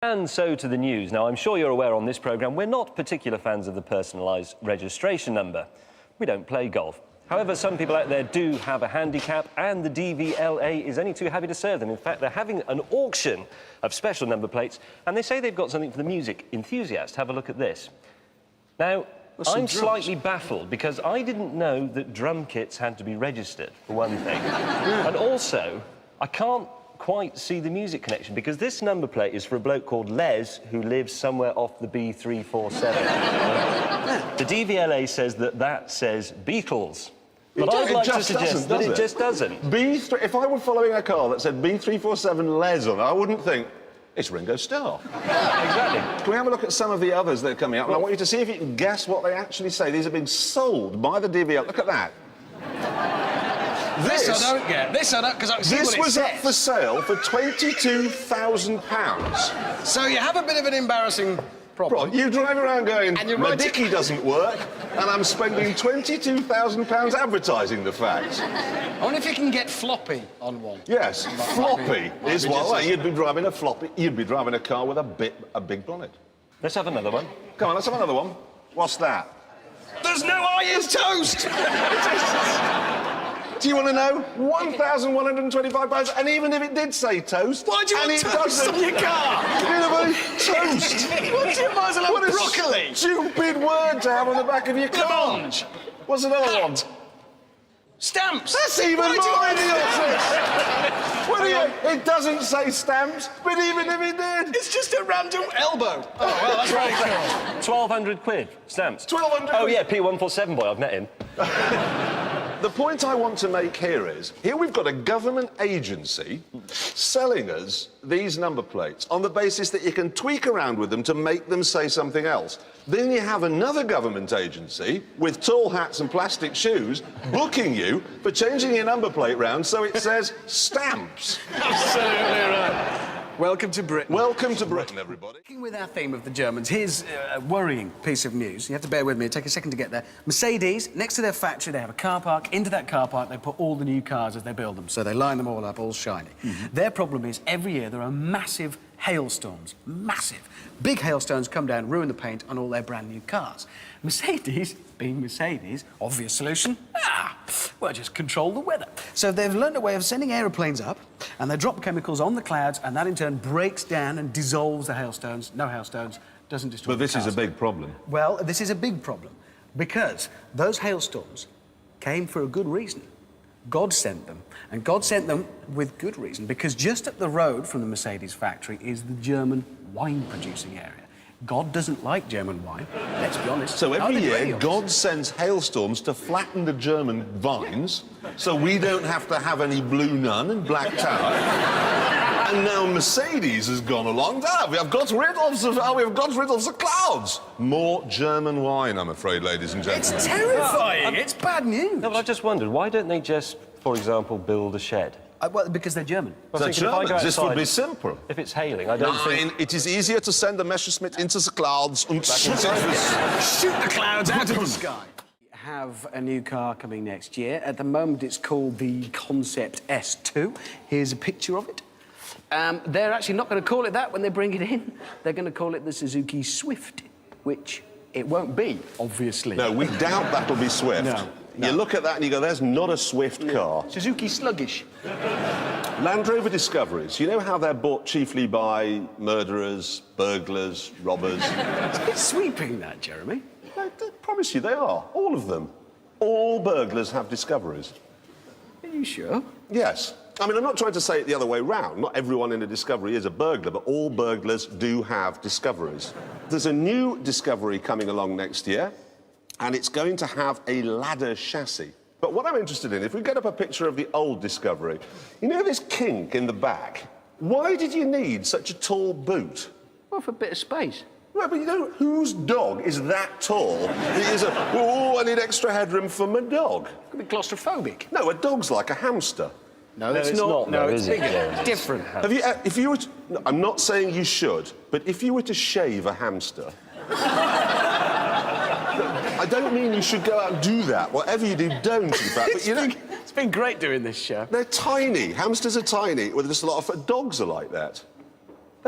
And so to the news. Now, I'm sure you're aware on this programme we're not particular fans of the personalised registration number. We don't play golf. However, some people out there do have a handicap, and the DVLA is only too happy to serve them. In fact, they're having an auction of special number plates, and they say they've got something for the music enthusiast. Have a look at this. Now, I'm slightly baffled because I didn't know that drum kits had to be registered, for one thing. And also, I can't quite see the music connection because this number plate is for a bloke called Les who lives somewhere off the B347. The DVLA says that says Beatles. But I'd like to suggest that it just doesn't. If I were following a car that said B347 Les on it, I wouldn't think, it's Ringo Starr. Yeah, exactly. Can we have a look at some of the others that are coming up? And I want you to see if you can guess what they actually say. These have been sold by the DVLA. Look at that. This I don't get. This I don't, because I can see what it says. This was up for sale for £22,000. So you have a bit of an embarrassing problem. You drive around going, my dicky doesn't work, and I'm spending £22,000 advertising the fact. I wonder if you can get floppy on one. Yes, floppy is what. Well, you'd be driving a floppy. You'd be driving a car with a big bonnet. Let's have another one. Come on, let's have another one. What's that? There's no iron toast! Do you want to know? £1,125, and even if it did say toast... Why do you want toast on your car? Toast! What do you might as well have broccoli? Stupid word to have on the back of your car. Blancmange. What's another one? Stamps! That's even more idiotic! It doesn't say stamps, but even if it did... It's just a random elbow. Oh, well, that's very cool. 1,200 quid, stamps. 1,200 Oh, yeah, P147 boy, I've met him. The point I want to make here is, here we've got a government agency selling us these number plates on the basis that you can tweak around with them to make them say something else. Then you have another government agency with tall hats and plastic shoes booking you for changing your number plate round so it says stamps. Absolutely right. Welcome to Britain. Welcome to Britain, everybody. Sticking with our theme of the Germans, here's a worrying piece of news. You have to bear with me, it'll take a second to get there. Mercedes, next to their factory, they have a car park. Into that car park, they put all the new cars as they build them. So they line them all up, all shiny. Their problem is, every year there are massive hailstorms. Massive. Big hailstones come down, ruin the paint on all their brand new cars. Mercedes, being Mercedes, obvious solution, well, just control the weather. So they've learned a way of sending aeroplanes up, and they drop chemicals on the clouds, and that in turn breaks down and dissolves the hailstones. No hailstones, doesn't destroy the cars. But this is a big problem. Well, this is a big problem, because those hailstorms came for a good reason. God sent them, and God sent them with good reason, because just up the road from the Mercedes factory is the German wine-producing area. God doesn't like German wine, let's be honest. So every year, God sends hailstorms to flatten the German vines, so we don't have to have any Blue Nun and Black Tower. And now Mercedes has gone along. We've got rid of the clouds. More German wine, I'm afraid, ladies and gentlemen. It's terrifying. It's bad news. No, but I just wondered, why don't they just, for example, build a shed? Well, because they're German. They're Germans. This would be simple. If it's hailing, I don't think... It is easier to send a Messerschmitt into the clouds and shoot the clouds out of the sky. Have a new car coming next year. At the moment, it's called the Concept S2. Here's a picture of it. They're actually not going to call it that when they bring it in. They're going to call it the Suzuki Swift, which it won't be, obviously. No, we doubt that'll be Swift. No. You look at that and you go, there's not a Swift car. Suzuki Sluggish. Land Rover Discoveries, you know how they're bought chiefly by murderers, burglars, robbers? It's a bit sweeping, that, Jeremy. I promise you, they are. All of them. All burglars have Discoveries. Are you sure? Yes. I mean, I'm not trying to say it the other way round. Not everyone in a Discovery is a burglar, but all burglars do have Discoveries. There's a new Discovery coming along next year, and it's going to have a ladder chassis. But what I'm interested in, if we get up a picture of the old Discovery, you know this kink in the back? Why did you need such a tall boot? Well, for a bit of space. Right, but you know, whose dog is that tall? It is I need extra headroom for my dog. Could be claustrophobic. No, a dog's like a hamster. No, it's not. No, it's bigger. Yeah. Different. Have you, if you were to, no, I'm not saying you should, but if you were to shave a hamster... I don't mean you should go out and do that. Whatever you do, don't, in fact. But you know, it's been great doing this show. They're tiny. Hamsters are tiny. Well, just a lot of dogs are like that.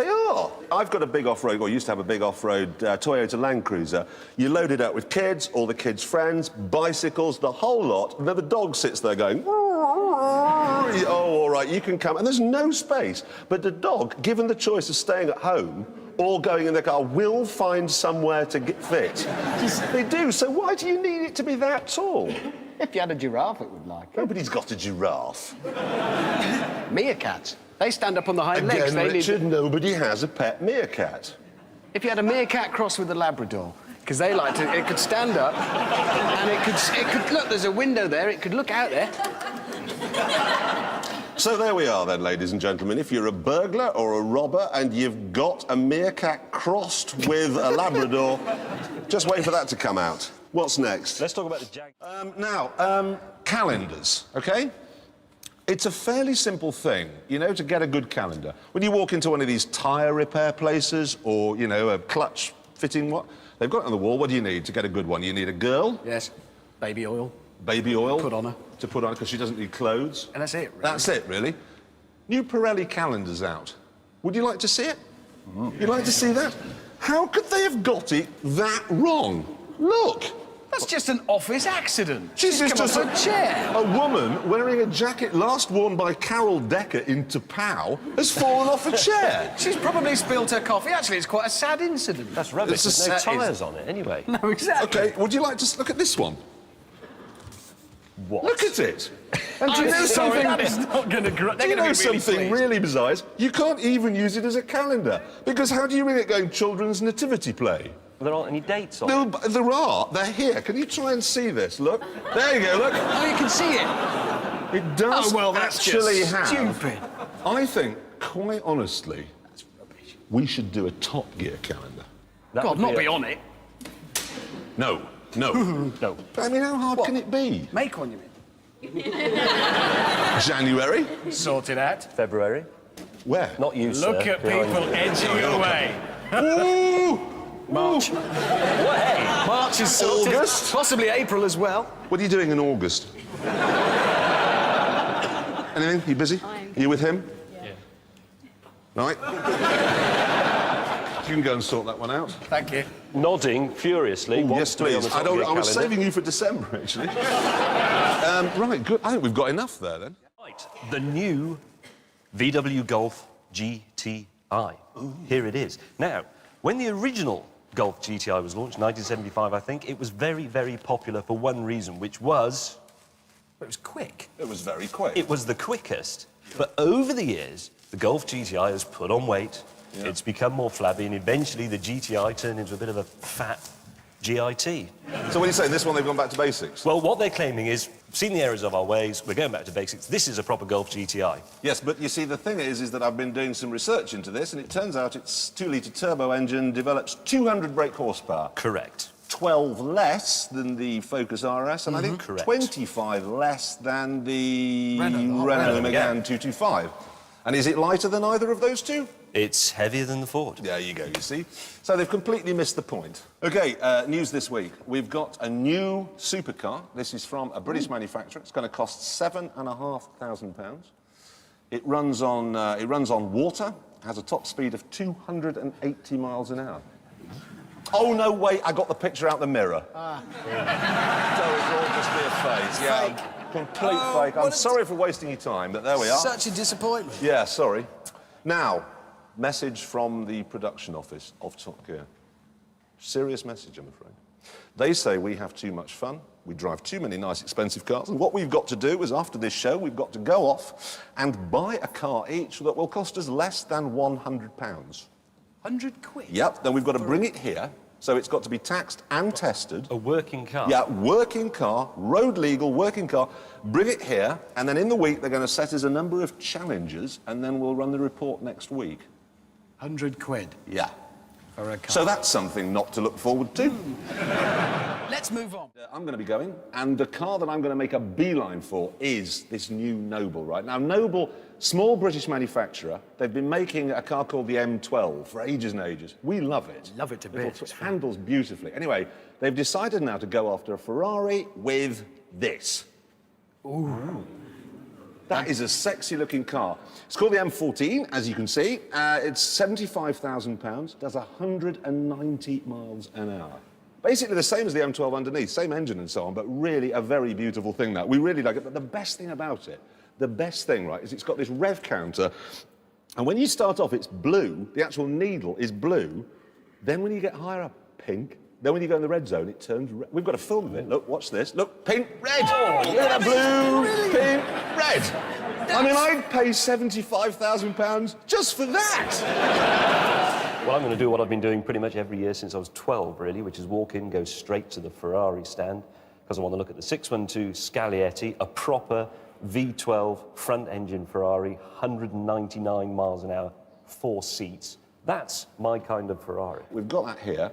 They are. I've got a big off-road, or used to have a big off-road Toyota Land Cruiser. You load it up with kids, all the kids' friends, bicycles, the whole lot. And then the dog sits there going, oh, all right, you can come. And there's no space. But the dog, given the choice of staying at home or going in the car, will find somewhere to get fit. They do. So why do you need it to be that tall? If you had a giraffe, it would like it. Nobody's got a giraffe. Meerkats. They stand up on the hind legs. Again, They Richard, need... nobody has a pet meerkat. If you had a meerkat crossed with a Labrador, because they like to, it could stand up, and it could look. There's a window there. It could look out there. So there we are then, ladies and gentlemen. If you're a burglar or a robber and you've got a meerkat crossed with a Labrador, just wait for that to come out. What's next? Let's talk about the Jag. Calendars, OK? It's a fairly simple thing, you know, to get a good calendar. When you walk into one of these tyre repair places or, you know, a clutch fitting, what? They've got it on the wall. What do you need to get a good one? You need a girl. Yes. Baby oil. Baby oil. Put on her. To put on her, because she doesn't need clothes. And that's it, really. That's it, really. New Pirelli calendar's out. Would you like to see it? You'd like to see that? How could they have got it that wrong? Look! That's just an office accident. She's come just off a chair. A woman wearing a jacket last worn by Carol Decker into POW has fallen off a chair. She's probably spilt her coffee. Actually, it's quite a sad incident. That's rubbish. It's a There's no that tyres on it, anyway. No, exactly. OK, would you like to look at this one? What? Look at it. And do you know something? That is not going to... Do you know something really bizarre? You can't even use it as a calendar. Because how do you ring it going children's nativity play? There aren't any dates on it. There are. They're here. Can you try and see this? Look. There you go, look. Oh, you can see it. It does Oh, well, that's actually just have... stupid. I think, quite honestly, we should do a Top Gear calendar. That God, would not be be on it. No. No. But I mean, how hard can it be? Make one, you mean? January? Sort it out. February. Where? Not you, sir. Look at Behind people you. edging away. Ooh! March. Well, hey. March is sorted. August? Possibly April as well. What are you doing in August? Anything? You busy? Are you with him? Yeah. Right. You can go and sort that one out. Thank you. Nodding furiously. Yes, wants to be on please. the Top Gear I was calendar. saving you for December, actually. Right, good. I think we've got enough there, then. Right, the new VW Golf GTI. Here it is. Now, when the original Golf GTI was launched, 1975, I think, it was very, very popular for one reason, which was... it was quick. It was very quick. It was the quickest. But over the years, the Golf GTI has put on weight, it's become more flabby, and eventually the GTI turned into a bit of a fat GIT. So what are you saying? This one, they've gone back to basics? Well, what they're claiming is, seen the errors of our ways, we're going back to basics. This is a proper Golf GTI. Yes, but you see, the thing is that I've been doing some research into this, and it turns out its 2-litre turbo engine develops 200 brake horsepower. Correct. 12 less than the Focus RS, and I think Correct. 25 less than the Renault Megane 225. And is it lighter than either of those two? It's heavier than the Ford. There you go, you see. So they've completely missed the point. OK, news this week. We've got a new supercar. This is from a British manufacturer. It's going to cost £7,500. It runs on water, has a top speed of 280 miles an hour. Oh, no, wait, I got the picture out the mirror. So it's all just be a phase, yeah. Complete fake. I'm sorry for wasting your time, but there we are. Such a disappointment. Yeah, sorry. Now, message from the production office of Top Gear. Serious message, I'm afraid. They say we have too much fun, we drive too many nice expensive cars, and what we've got to do is, after this show, we've got to go off and buy a car each that will cost us less than £100. 100 quid? Yep, then we've got to bring it here, so it's got to be taxed and tested. A working car. Yeah, working car, road legal, working car. Bring it here, and then in the week they're going to set us a number of challenges, and then we'll run the report next week. 100 quid Yeah. for a car. So that's something not to look forward to. Let's move on. I'm going to be going, and the car that I'm going to make a beeline for is this new Noble, right? Now, Noble, small British manufacturer, they've been making a car called the M12 for ages and ages. We love it. Love it to bits. It handles beautifully. Anyway, they've decided now to go after a Ferrari with this. Ooh. That is a sexy-looking car. It's called the M14, as you can see. It's £75,000, does 190 miles an hour. Basically the same as the M12 underneath, same engine and so on, but really a very beautiful thing, that. We really like it, but the best thing about it, the best thing, right, is it's got this rev counter, and when you start off, it's blue, the actual needle is blue, then when you get higher up, pink, then when you go in the red zone, it turns red. We've got a film of it. Look, watch this. Look, pink, red. Oh, look at that blue, pink, red. I mean, I'd pay £75,000 just for that. Well, I'm going to do what I've been doing pretty much every year since I was 12, really, which is walk in, go straight to the Ferrari stand, because I want to look at the 612 Scaglietti, a proper V12 front-engine Ferrari, 199 miles an hour, 4 seats. That's my kind of Ferrari. We've got that here.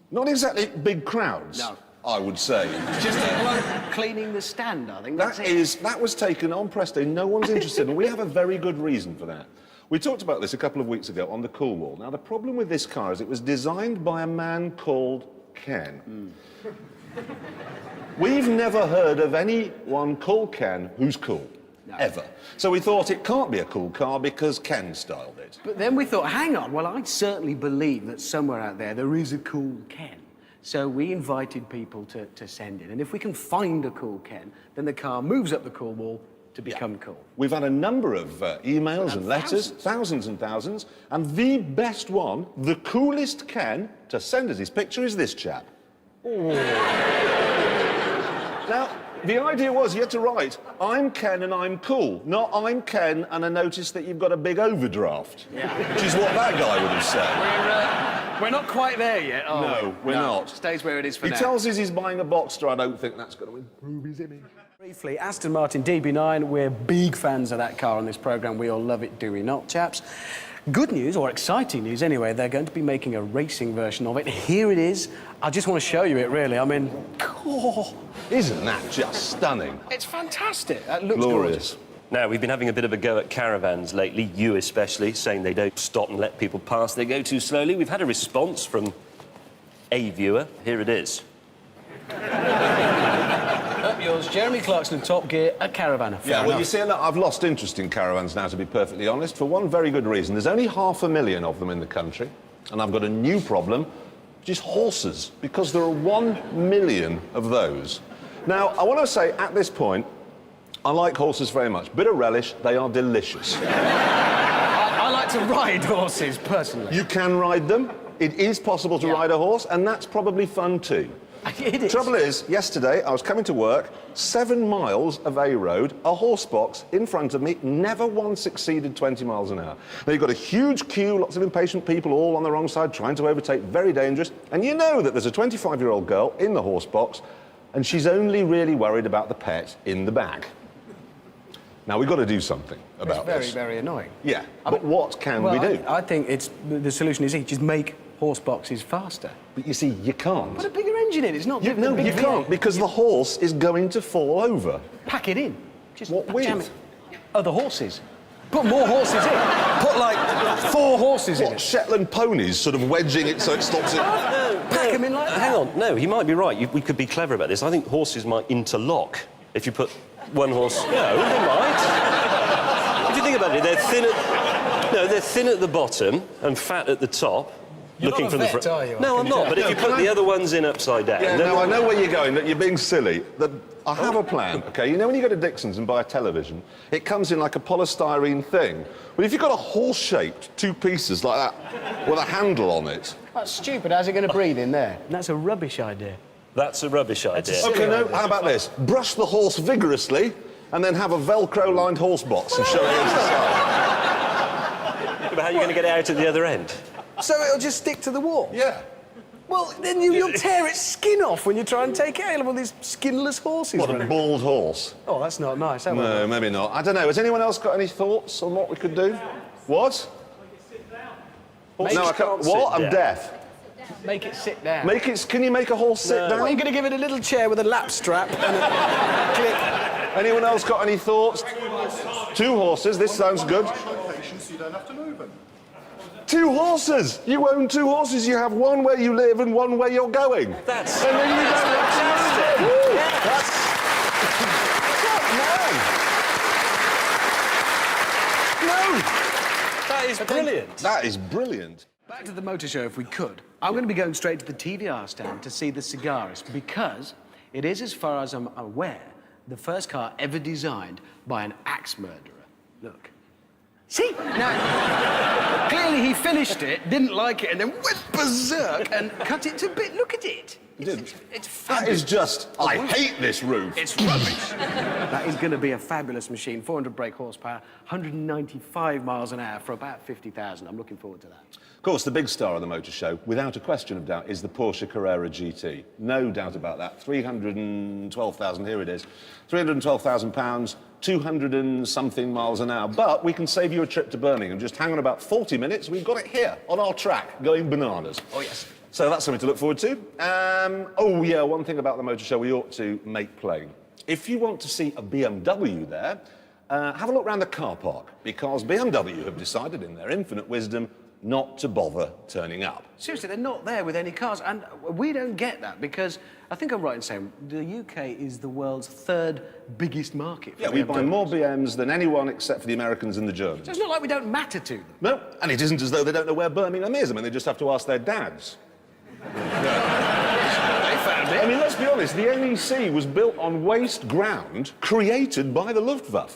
Not exactly big crowds, No. I would say. Just a bloke cleaning the stand, I think. That was taken on press day. No one's interested, and we have a very good reason for that. We talked about this a couple of weeks ago on the Cool Wall. Now, the problem with this car is it was designed by a man called Ken. We've never heard of anyone called Ken who's cool. No. Ever. So we thought it can't be a cool car because Ken styled it. But then we thought, hang on, well, I certainly believe that somewhere out there is a cool Ken. So we invited people to send in. And if we can find a cool Ken, then the car moves up the cool wall to become cool. We've had a number of emails and letters, thousands and thousands, and the best one, the coolest Ken, to send us his picture is this chap. Now, the idea was you had to write, I'm Ken and I'm cool, not I'm Ken and I noticed that you've got a big overdraft. Yeah. Which is what that guy would have said. We're not quite there yet, are we? No, we're not. Stays where it is for now. He tells us he's buying a Boxster. I don't think that's going to improve his image. Briefly, Aston Martin DB9, we're big fans of that car on this programme. We all love it, do we not, chaps? Good news, or exciting news anyway, they're going to be making a racing version of it. Here it is. I just want to show you it, really. I mean, oh. Isn't that just stunning? It's fantastic. That looks glorious. Gorgeous. Now, we've been having a bit of a go at caravans lately, you especially, saying they don't stop and let people pass, they go too slowly. We've had a response from a viewer. Here it is. Up yours, Jeremy Clarkson of Top Gear, a caravanner. Yeah, well, you see, look, I've lost interest in caravans now, to be perfectly honest, for one very good reason. There's only 500,000 of them in the country, and I've got a new problem, which is horses, because there are 1 million of those. Now, I want to say, at this point, I like horses very much. Bit of relish, they are delicious. I like to ride horses, personally. You can ride them. It is possible to ride a horse, and that's probably fun too. It is. Trouble is, yesterday I was coming to work, 7 miles of A road, a horse box in front of me, never once exceeded 20 miles an hour. Now you've got a huge queue, lots of impatient people all on the wrong side trying to overtake, very dangerous, and you know that there's a 25-year-old girl in the horse box, and she's only really worried about the pet in the back. Now, we've got to do something about this. It's very, very annoying. Yeah, but what can we do? I think the solution is just make horse boxes faster. But you see, you can't. Put a bigger engine in, it's not... No, you can't, because the horse is going to fall over. Pack it in. Just what jam with? it. Other horses. Put more horses in. Put, like, 4 horses in it. Shetland ponies sort of wedging it so it stops it? Pack them in like that. Hang on, no, he might be right. We could be clever about this. I think horses might interlock if you put one horse... No, they might. If you think about it, they're thin at... No, they're thin at the bottom and fat at the top. You're looking not from a the vet, front. are you? No, I'm not. But if you put the other ones in upside down... Yeah, no, I know where you're going, that you're being silly. That I have a plan, OK? You know when you go to Dixon's and buy a television, it comes in like a polystyrene thing. But if you've got a horse-shaped 2 pieces like that with a handle on it... That's stupid. How's it going to breathe in there? That's a rubbish idea. That's a rubbish idea. OK, no, how about this? Brush the horse vigorously and then have a Velcro-lined horse box and show it against the side. But how are you going to get it out at the other end? So it'll just stick to the wall? Yeah. Well, then you'll tear its skin off when you try and take it. You'll have all these skinless horses. What, a bald horse? Oh, that's not nice, have No, maybe not. I don't know. Has anyone else got any thoughts on what we could do? What? No, I can't. What? I'm deaf. Make it sit down. Can you make a horse sit down? Well, you're going to give it a little chair with a lap strap and a clip. Anyone else got any thoughts? 2 horses. This sounds good. So you don't have to move them. 2 horses. You own 2 horses. You have one where you live and one where you're going. That's... And then you don't have to move them. Yes. That's... That is brilliant. That is brilliant. Back to the motor show, if we could. I'm going to be going straight to the TVR stand to see the Cigarist because it is, as far as I'm aware, the first car ever designed by an axe murderer. Look. See? Now, clearly he finished it, didn't like it, and then went berserk and cut it to bits. Look at it. It's That fabulous. is just... I hate this roof. It's rubbish. That is going to be a fabulous machine. 400 brake horsepower, 195 miles an hour for about 50,000. I'm looking forward to that. Of course, the big star of the motor show, without a question of doubt, is the Porsche Carrera GT. No doubt about that. 312,000, here it is. 312,000 pounds, 200 and something miles an hour. But we can save you a trip to Birmingham. Just hang on about 40 minutes. We've got it here on our track, going bananas. Oh, yes. So that's something to look forward to. Oh, yeah, one thing about the motor show we ought to make plain. If you want to see a BMW there, have a look around the car park, because BMW have decided, in their infinite wisdom, not to bother turning up. Seriously, they're not there with any cars, and we don't get that because I think I'm right in saying the UK is the world's third biggest market. For Yeah, we buy BMWs. more BMs than anyone except for the Americans and the Germans. So it's not like we don't matter to them. No, and it isn't as though they don't know where Birmingham is. I mean, they just have to ask their dads. They found it. I mean, let's be honest, the NEC was built on waste ground created by the Luftwaffe.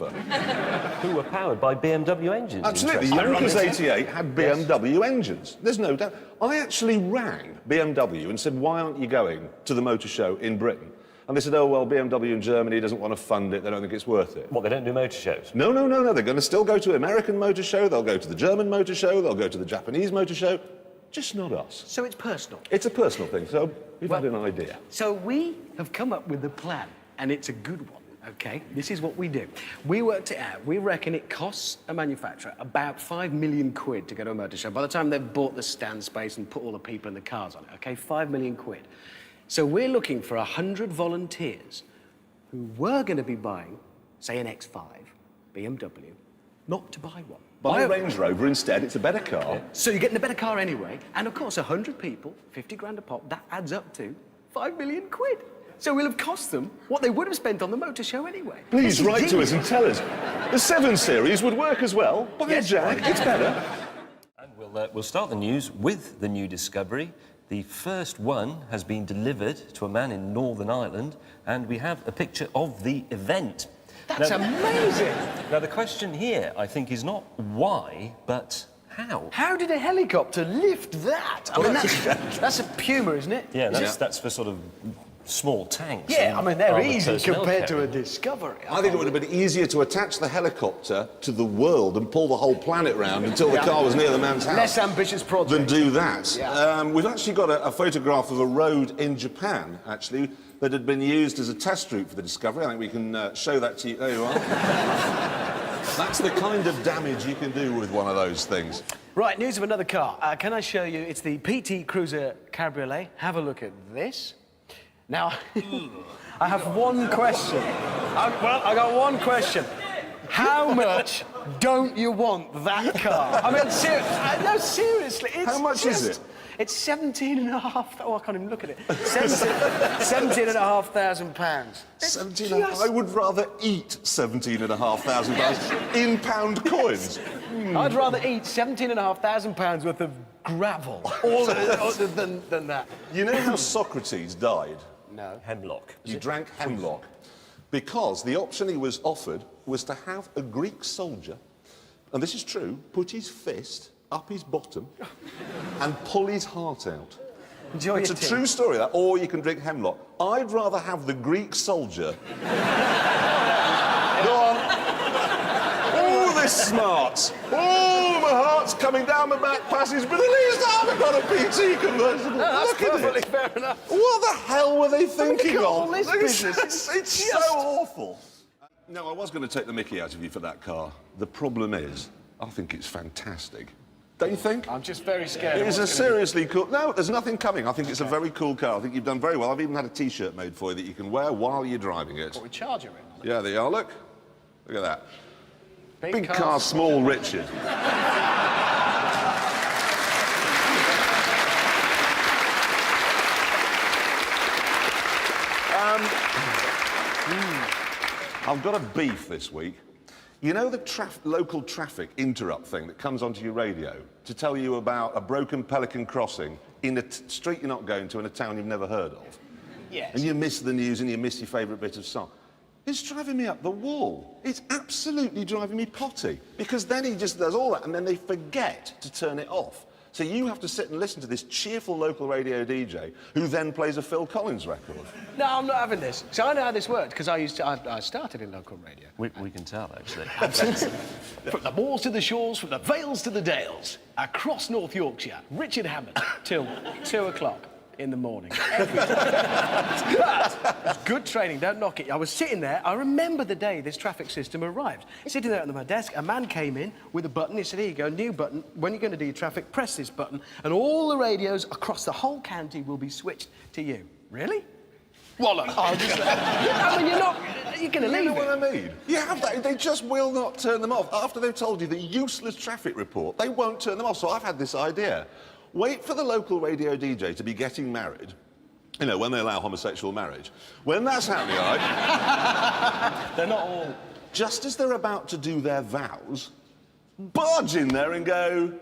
Who were powered by BMW engines. Absolutely, the Junkers 88 had BMW engines. There's no doubt. I actually rang BMW and said, why aren't you going to the motor show in Britain? And they said, oh, well, BMW in Germany doesn't want to fund it, they don't think it's worth it. What, they don't do motor shows? No, they're going to still go to American motor show, they'll go to the German motor show, they'll go to the Japanese motor show, just not us. So it's personal. It's a personal thing, so we've had an idea. So we have come up with a plan, and it's a good one, okay? This is what we do. We worked it out. We reckon it costs a manufacturer about 5 million quid to go to a motor show by the time they've bought the stand space and put all the people and the cars on it, okay? 5 million quid. So we're looking for 100 volunteers who were going to be buying, say, an X5 BMW, not to buy one. Buy a Range Rover instead, it's a better car. So you're getting a better car anyway, and of course 100 people, 50 grand a pop, that adds up to 5 million quid. So we'll have cost them what they would have spent on the motor show anyway. Please This is write to us genius. and tell us. The 7 Series would work as well. Buy a Jag, it's better. And we'll start the news with the new discovery. The first one has been delivered to a man in Northern Ireland, and we have a picture of the event. That's amazing. Now, the question here, I think, is not why, but how. How did a helicopter lift that? I mean, that's a Puma, isn't it? Yeah, Is that's for sort of small tanks. Yeah, I and mean, they're armoured easy personnel compared to a carrier. Discovery. I think it would have been easier to attach the helicopter to the world and pull the whole planet round until the car was near the man's house. Less ambitious Than project. do that. Yeah. We've actually got a photograph of a road in Japan, actually, that had been used as a test route for the Discovery. I think we can show that to you. There you are. That's the kind of damage you can do with one of those things. Right, news of another car. Can I show you? It's the PT Cruiser Cabriolet. Have a look at this. Now, I have one question. I got one question. How much don't you want that car? I mean, no, seriously. It's How much is it? It's 17 and a half... Oh, I can't even look at it. 17 and a half thousand pounds. 17 I would rather eat 17,500 pounds in pound coins. I'd rather eat 17 and a half thousand pounds worth of gravel than that. You know how Socrates died? No. Hemlock. He drank hemlock because the option he was offered was to have a Greek soldier, and this is true, put his fist up his bottom and pull his heart out. Enjoy It's a your tea. true story, that, or you can drink hemlock. I'd rather have the Greek soldier. Go on. Oh, this smarts. Oh, my heart's coming down my back passage, but at least I haven't got a PT convertible. That's Look at perfectly it. fair enough. What the hell were they thinking at all of? this business. It's so awful. No, I was going to take the mickey out of you for that car. The problem is, I think it's fantastic. Don't you think? I'm just very scared. It is a seriously cool... No, there's nothing coming. I think it's a very cool car. I think you've done very well. I've even had a T-shirt made for you that you can wear while you're driving it. What we charge you in. Yeah, there you are. Look. Look at that. Big car, small Richard. I've got a beef this week. You know the local traffic interrupt thing that comes onto your radio to tell you about a broken Pelican crossing in a street you're not going to in a town you've never heard of? Yes. And you miss the news and you miss your favourite bit of song. It's driving me up the wall. It's absolutely driving me potty. Because then he just does all that and then they forget to turn it off. So you have to sit and listen to this cheerful local radio DJ who then plays a Phil Collins record. No, I'm not having this. So I know how this worked, because I started in local radio. We can tell, actually. From the moors to the shores, from the vales to the dales, across North Yorkshire, Richard Hammond, till 2 o'clock in the morning. Every time. But it's good training, don't knock it. I was sitting there, I remember the day this traffic system arrived. Sitting there at my desk, a man came in with a button. He said, here you go, new button. When you're going to do your traffic, press this button, and all the radios across the whole county will be switched to you. Really? Wallop. I mean, you're going to leave You know it. what I mean? You have that. They just will not turn them off. After they've told you the useless traffic report, they won't turn them off. So I've had this idea. Wait for the local radio DJ to be getting married. You know, when they allow homosexual marriage. When that's happening, all right? They're not all... Just as they're about to do their vows, barge in there and go,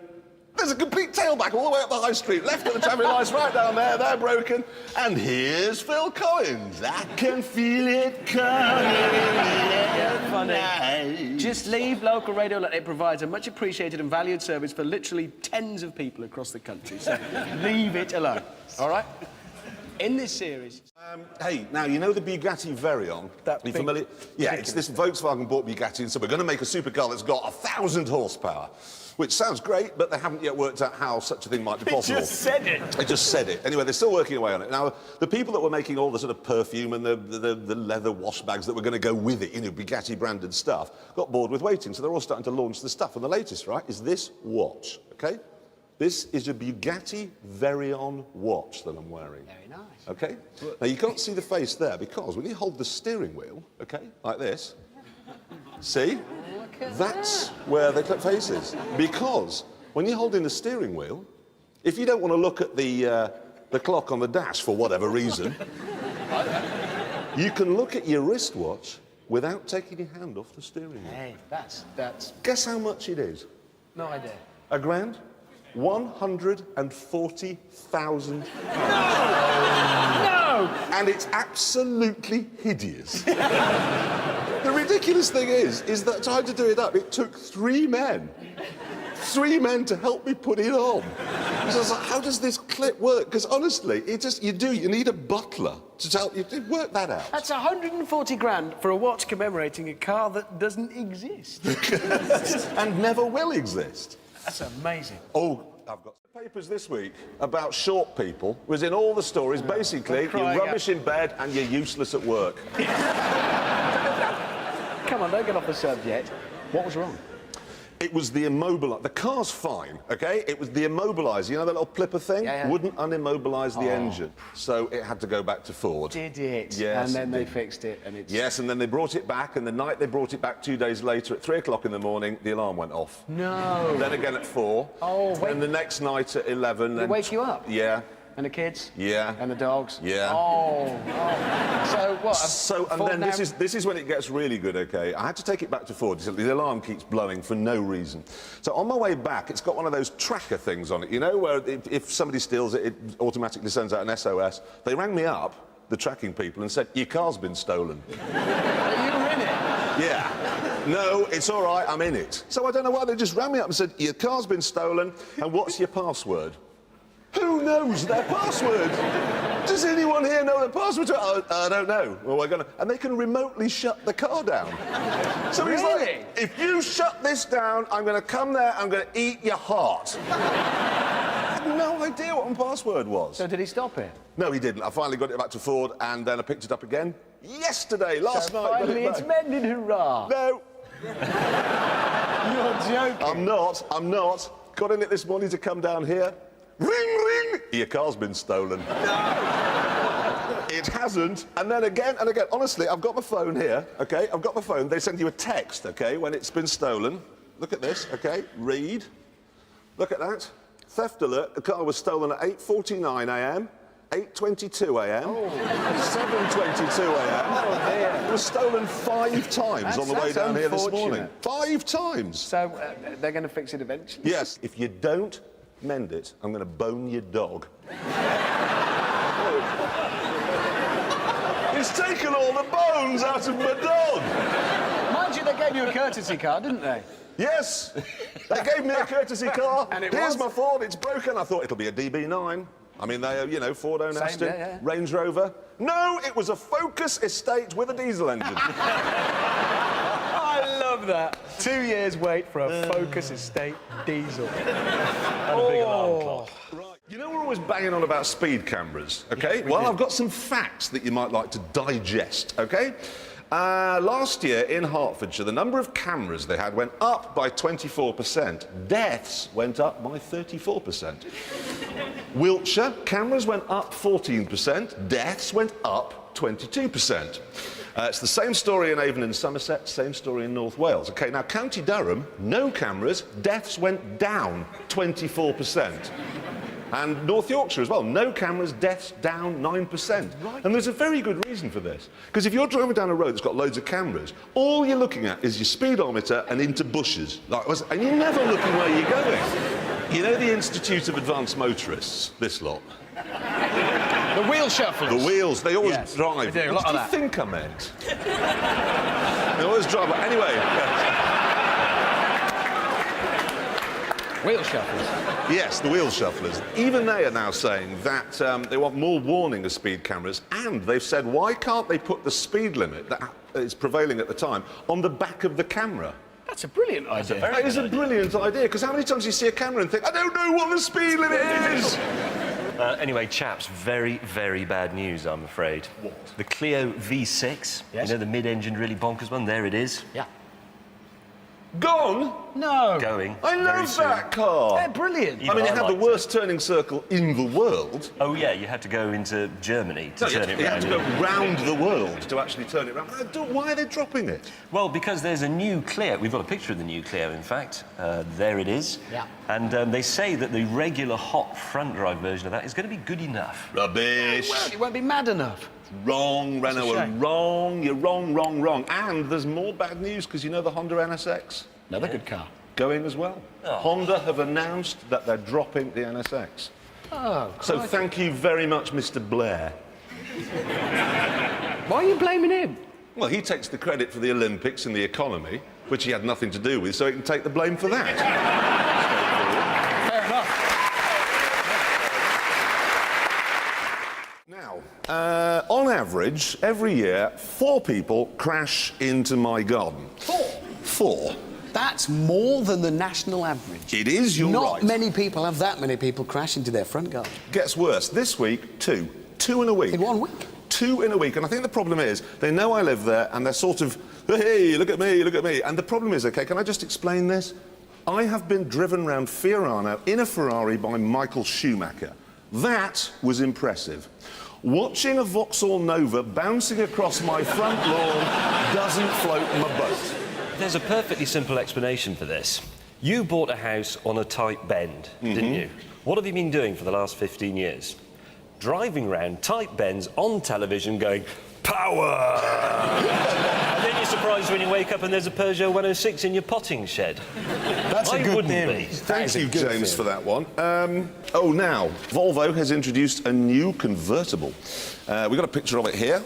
there's a complete tailback all the way up the high street, left of the traffic lights right down there, they're broken. And here's Phil Collins. I can feel it coming. Funny. Just leave local radio. It provides a much appreciated and valued service for literally tens of people across the country. So leave it alone. All right? In this series... Hey, now, you know the Bugatti Veyron? That Are you big, familiar? Yeah, it's this Volkswagen bought Bugatti and said, we're going to make a supercar that's got 1,000 horsepower. Which sounds great, but they haven't yet worked out how such a thing might be possible. They just said it. They just said it. Anyway, they're still working away on it. Now, the people that were making all the sort of perfume and the leather wash bags that were going to go with it, you know, Bugatti-branded stuff, got bored with waiting, so they're all starting to launch the stuff. And the latest, right, is this watch, OK? This is a Bugatti Veyron watch that I'm wearing. Very nice. OK? Now, you can't see the face there because when you hold the steering wheel, OK, like this, see? That's where the face is. Because when you're holding the steering wheel, if you don't want to look at the clock on the dash for whatever reason, you can look at your wristwatch without taking your hand off the steering wheel. Hey, that's... Guess how much it is? No idea. A grand? 140,000. No! And it's absolutely hideous. The ridiculous thing is that trying to do it up, it took 3 men. 3 men to help me put it on. So I was like, how does this clip work? Because honestly, you need a butler to help you work that out. That's 140 grand for a watch commemorating a car that doesn't exist. And never will exist. That's amazing. Oh, I've got papers this week about short people. Was in all the stories, basically, you're rubbish in bed and you're useless at work. Come on, don't get off the subject. What was wrong? It was the immobiliser. The car's fine, OK? It was the immobiliser. You know that little flipper thing? Yeah. Wouldn't unimmobilise the engine. So it had to go back to Ford. Did it? Yes. And then they fixed it, and it's... Yes, and then they brought it back, and the night they brought it back 2 days later at 3 o'clock in the morning, the alarm went off. No. Then again at 4. Oh, wait. And the next night at 11. Did it wake you up? Yeah. And the kids? Yeah. And the dogs? Yeah. Oh. So what? And then this is when it gets really good, OK? I had to take it back to Ford. The alarm keeps blowing for no reason. So on my way back, it's got one of those tracker things on it, you know, where if somebody steals it, it automatically sends out an SOS. They rang me up, the tracking people, and said, your car's been stolen. Are you in it? Yeah. No, it's all right, I'm in it. So I don't know why they just rang me up and said, your car's been stolen, and what's your password? Who knows their password? Does anyone here know their password? I don't know. Well, we're gonna... And they can remotely shut the car down. So he's like, if you shut this down, I'm gonna come there, I'm gonna eat your heart. I had no idea what my password was. So did he stop it? No, he didn't. I finally got it back to Ford, and then I picked it up again yesterday, last night. Finally, it's mended, hurrah. No. You're joking. I'm not. Got in it this morning to come down here. Ring, ring! Your car's been stolen. No! It hasn't. And then again and again. Honestly, I've got my phone here, OK? I've got my phone. They send you a text, OK, when it's been stolen. Look at this, OK? Read. Look at that. Theft alert. The car was stolen at 8:49 a.m. 8:22 a.m. 7:22 a.m. Oh, dear. It was stolen 5 times on the way That's down here this morning. unfortunate. 5 times. So they're going to fix it eventually? Yes, if you don't mend it, I'm going to bone your dog. It's taken all the bones out of my dog. Mind you, they gave you a courtesy car, didn't they? Yes, they gave me a courtesy car. And it Here's was? my Ford, it's broken. I thought it'll be a DB9. I mean, they, you know, Ford own Aston, yeah. Range Rover. No, it was a Focus Estate with a diesel engine. I love that. 2 years wait for a Focus Estate diesel. And a big alarm clock. Right. You know, we're always banging on about speed cameras, OK? Well, I've got some facts that you might like to digest, OK? Last year in Hertfordshire, the number of cameras they had went up by 24%. Deaths went up by 34%. Wiltshire, cameras went up 14%. Deaths went up 22%. It's the same story in Avon and Somerset, same story in North Wales. OK, now County Durham, no cameras, deaths went down 24%. And North Yorkshire as well, no cameras, deaths down 9%. Right. And there's a very good reason for this. Because if you're driving down a road that's got loads of cameras, all you're looking at is your speedometer and into bushes. And you're never looking where you're going. You know the Institute of Advanced Motorists, this lot? The wheel shufflers. The wheels, they always Yes, drive. they do, a lot What do of you that. think I meant? They always drive. Anyway. Wheel shufflers. Yes, the wheel shufflers. Even they are now saying that they want more warning of speed cameras, and they've said, why can't they put the speed limit that is prevailing at the time on the back of the camera? That's a brilliant idea. That is a brilliant idea, because how many times do you see a camera and think, I don't know what the speed limit is? Anyway, chaps, very, very bad news, I'm afraid. What? The Clio V6, Yes. you know, the mid-engined, really bonkers one, there it is. Yeah. Gone? No. Going. I very love soon. that car. They're brilliant. Even I mean, it I had the liked worst turning circle in the world. Oh, yeah, you had to go into Germany to No, turn it you had round. to go round the world to actually turn it round. Why are they dropping it? Well, because there's a new Clio. We've got a picture of the new Clio, in fact. There it is. Yeah. And they say that the regular hot front-drive version of that is going to be good enough. Rubbish. Well, it won't be mad enough. Wrong, Renault, are shame. wrong. You're wrong, wrong, wrong. And there's more bad news, because you know the Honda NSX? Another good car. Going as well. Oh. Honda have announced that they're dropping the NSX. Oh, So thank you very much, Mr. Blair. why are you blaming him? Well, he takes the credit for the Olympics and the economy, which he had nothing to do with, so he can take the blame for that. Fair enough. Now, on average, every year, 4 people crash into my garden. 4? That's more than the national average. It is, you're Not right. many people have that many people crash into their front garden. Gets worse. This week, 2. 2 in a week. In 1 week? 2 in a week. And I think the problem is, they know I live there, and they're sort of, hey, look at me, look at me. And the problem is, OK, can I just explain this? I have been driven round Fiorano in a Ferrari by Michael Schumacher. That was impressive. Watching a Vauxhall Nova bouncing across my front lawn doesn't float my boat. There's a perfectly simple explanation for this. You bought a house on a tight bend, didn't you? What have you been doing for the last 15 years? Driving round tight bends on television going, power! And then you're surprised when you wake up and there's a Peugeot 106 in your potting shed. That's I a good wouldn't theory. be. Thank you, James, for that one. Oh, now, Volvo has introduced a new convertible. We've got a picture of it here.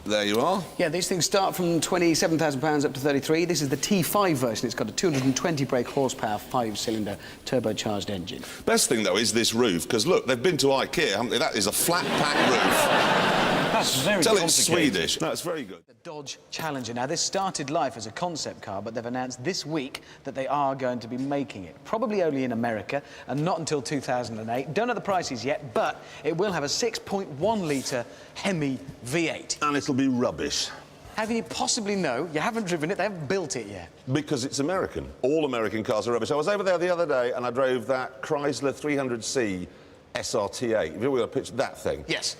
There you are. Yeah, these things start from £27,000 up to 33. This is the T5 version. It's got a 220 brake horsepower, 5-cylinder turbocharged engine. Best thing, though, is this roof, because, look, they've been to IKEA, haven't they? That is a flat-pack roof. That's very Tell it's complicated. Swedish. No, it's very good. The Dodge Challenger. Now, this started life as a concept car, but they've announced this week that they are going to be making it. Probably only in America, and not until 2008. Don't know the prices yet, but it will have a 6.1-litre Hemi V8. And it'll be rubbish. How can you possibly know? You haven't driven it, they haven't built it yet. Because it's American. All American cars are rubbish. I was over there the other day, and I drove that Chrysler 300C SRT8. Have you ever got a picture of that thing? Yes.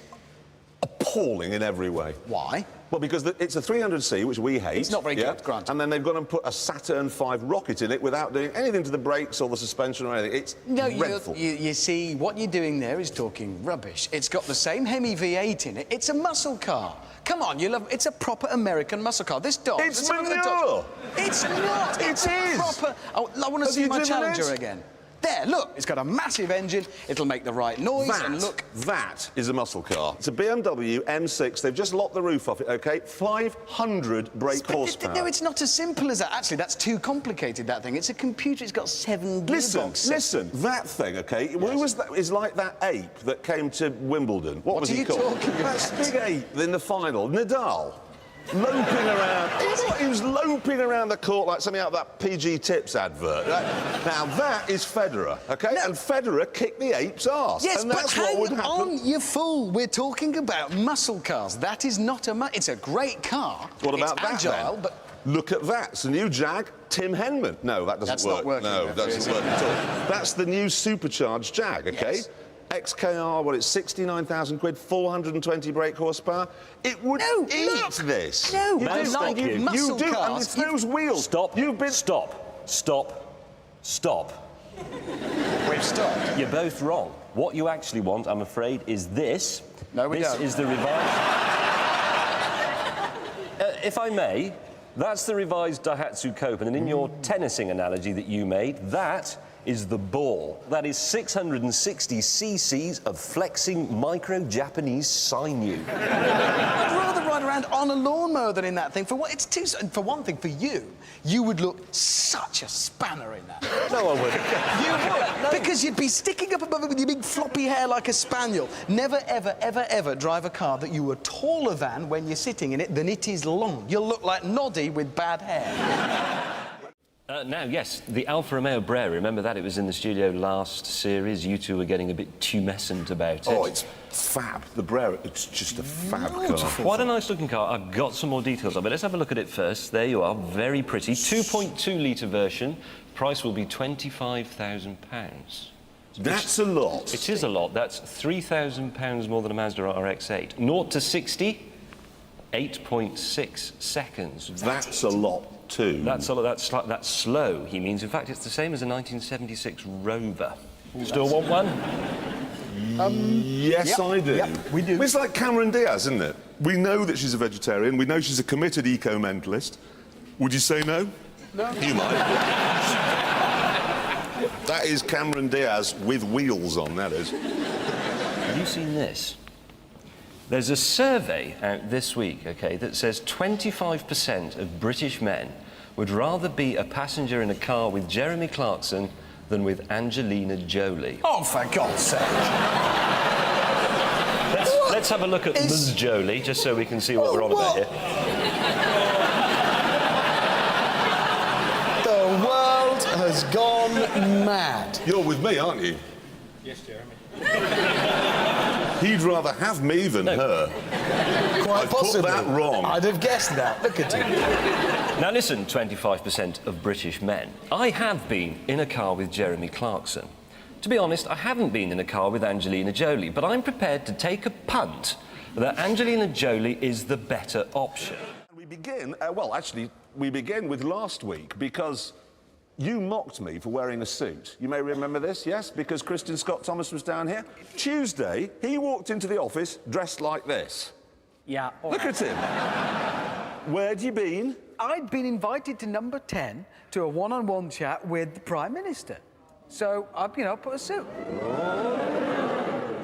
Appalling in every way. Why? Well, because it's a 300C, which we hate. It's not very good, granted. And then they've gone and put a Saturn V rocket in it without doing anything to the brakes or the suspension or anything. It's dreadful. You see, what you're doing there is talking rubbish. It's got the same Hemi V8 in it. It's a muscle car. Come on, it's a proper American muscle car. This Dodge... It's let's have a look at the manure! Dodge. It's not! It's a proper... Oh, I want to see you my driven Challenger it? again. There, look, it's got a massive engine. It'll make the right noise, and look... That is a muscle car. It's a BMW M6. They've just locked the roof off it, OK? 500 brake horsepower. No, it's not as simple as that. Actually, that's too complicated, that thing. It's a computer. It's got 7 gearboxes. Listen, that thing, OK? Yes. Who was that? Is like that ape that came to Wimbledon. What was he called? What are you talking about? That big ape in the final. Nadal. Loping around. He was loping around the court like something out of that PG Tips advert. Now, that is Federer, OK? No. And Federer kicked the ape's arse. Yes, and but that's what would happen. on, you fool. We're talking about muscle cars. That is not a... It's a great car. What about it's that, agile, then? but... Look at that. It's a new Jag, Tim Henman. No, that doesn't That's work. not working. No, that doesn't work at all. That's the new supercharged Jag, OK? Yes. XKR, what, it's 69,000 quid, 420 brake horsepower. It would eat this. No, May I stop you? Muscle You do, cars, and it's those wheels. Stop. You've been... Stop. We've stopped. You're both wrong. What you actually want, I'm afraid, is this. No, we this don't. Is the revised... if I may, that's the revised Daihatsu Copen, and in your tennising analogy that you made, that is the ball. That is 660 cc's of flexing micro-Japanese sinew. I'd rather ride around on a lawnmower than in that thing. For one thing, for you would look such a spanner in that. No, I wouldn't. You would, because you'd be sticking up above it with your big floppy hair like a spaniel. Never, ever, ever, ever drive a car that you were taller than when you're sitting in it than it is long. You'll look like Noddy with bad hair. Now, yes, the Alfa Romeo Brera, remember that? It was in the studio last series. You two were getting a bit tumescent about it. Oh, it's fab. The Brera, it's just a fab car. Quite a nice-looking car. I've got some more details of it. Let's have a look at it first. There you are, very pretty. 2.2-litre version. Price will be £25,000. That's a lot. It is a lot. That's £3,000 more than a Mazda RX-8. 0 to 60, 8.6 seconds. That's a lot too. That's a lot. That's slow, he means. In fact, it's the same as a 1976 Rover. Still want one? Yes, yep, I do. Yep, we do. It's like Cameron Diaz, isn't it? We know that she's a vegetarian. We know she's a committed eco-mentalist. Would you say no? No. You might. That is Cameron Diaz with wheels on, that is. Have you seen this? There's a survey out this week, OK, that says 25% of British men would rather be a passenger in a car with Jeremy Clarkson than with Angelina Jolie. Oh, for God's sake. Let's have a look at Ms. Jolie, just so we can see what we're on about here. The world has gone mad. You're with me, aren't you? Yes, Jeremy. He'd rather have me than her. Quite possibly. Put that wrong. I'd have guessed that. Look at you. Now listen, 25% of British men. I have been in a car with Jeremy Clarkson. To be honest, I haven't been in a car with Angelina Jolie, but I'm prepared to take a punt that Angelina Jolie is the better option. We begin, we begin with last week because you mocked me for wearing a suit. You may remember this, yes? Because Christian Scott Thomas was down here. Tuesday, he walked into the office dressed like this. Yeah. Look at him. Where'd you been? I'd been invited to number 10 to a one-on-one chat with the Prime Minister. So, I put a suit.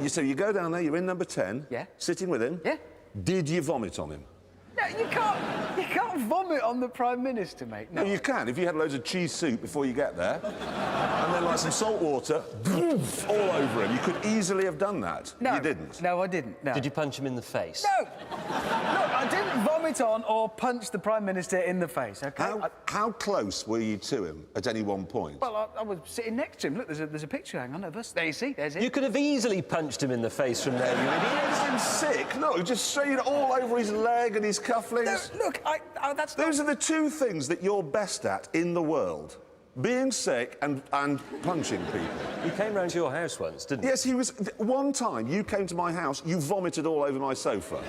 So you go down there, you're in number 10. Yeah. Sitting with him. Yeah. Did you vomit on him? No, you can't vomit on the Prime Minister, mate. No. Well, you can, if you had loads of cheese soup before you get there. And then, like, some salt water, all over him. You could easily have done that. No. You didn't. No, I didn't. No. Did you punch him in the face? No! Look, I didn't vomit on or punch the Prime Minister in the face, OK? How close were you to him at any one point? Well, I was sitting next to him. Look, there's a picture, hang on, of us. There you see, there's it. You could have easily punched him in the face from there, you idiot. He was sick. Look, just straight all over his leg and his cufflinks. No, look, that's not... Those are the two things that you're best at in the world. Being sick and punching people. He came round to your house once, didn't he? Yes, he was... One time you came to my house, you vomited all over my sofa.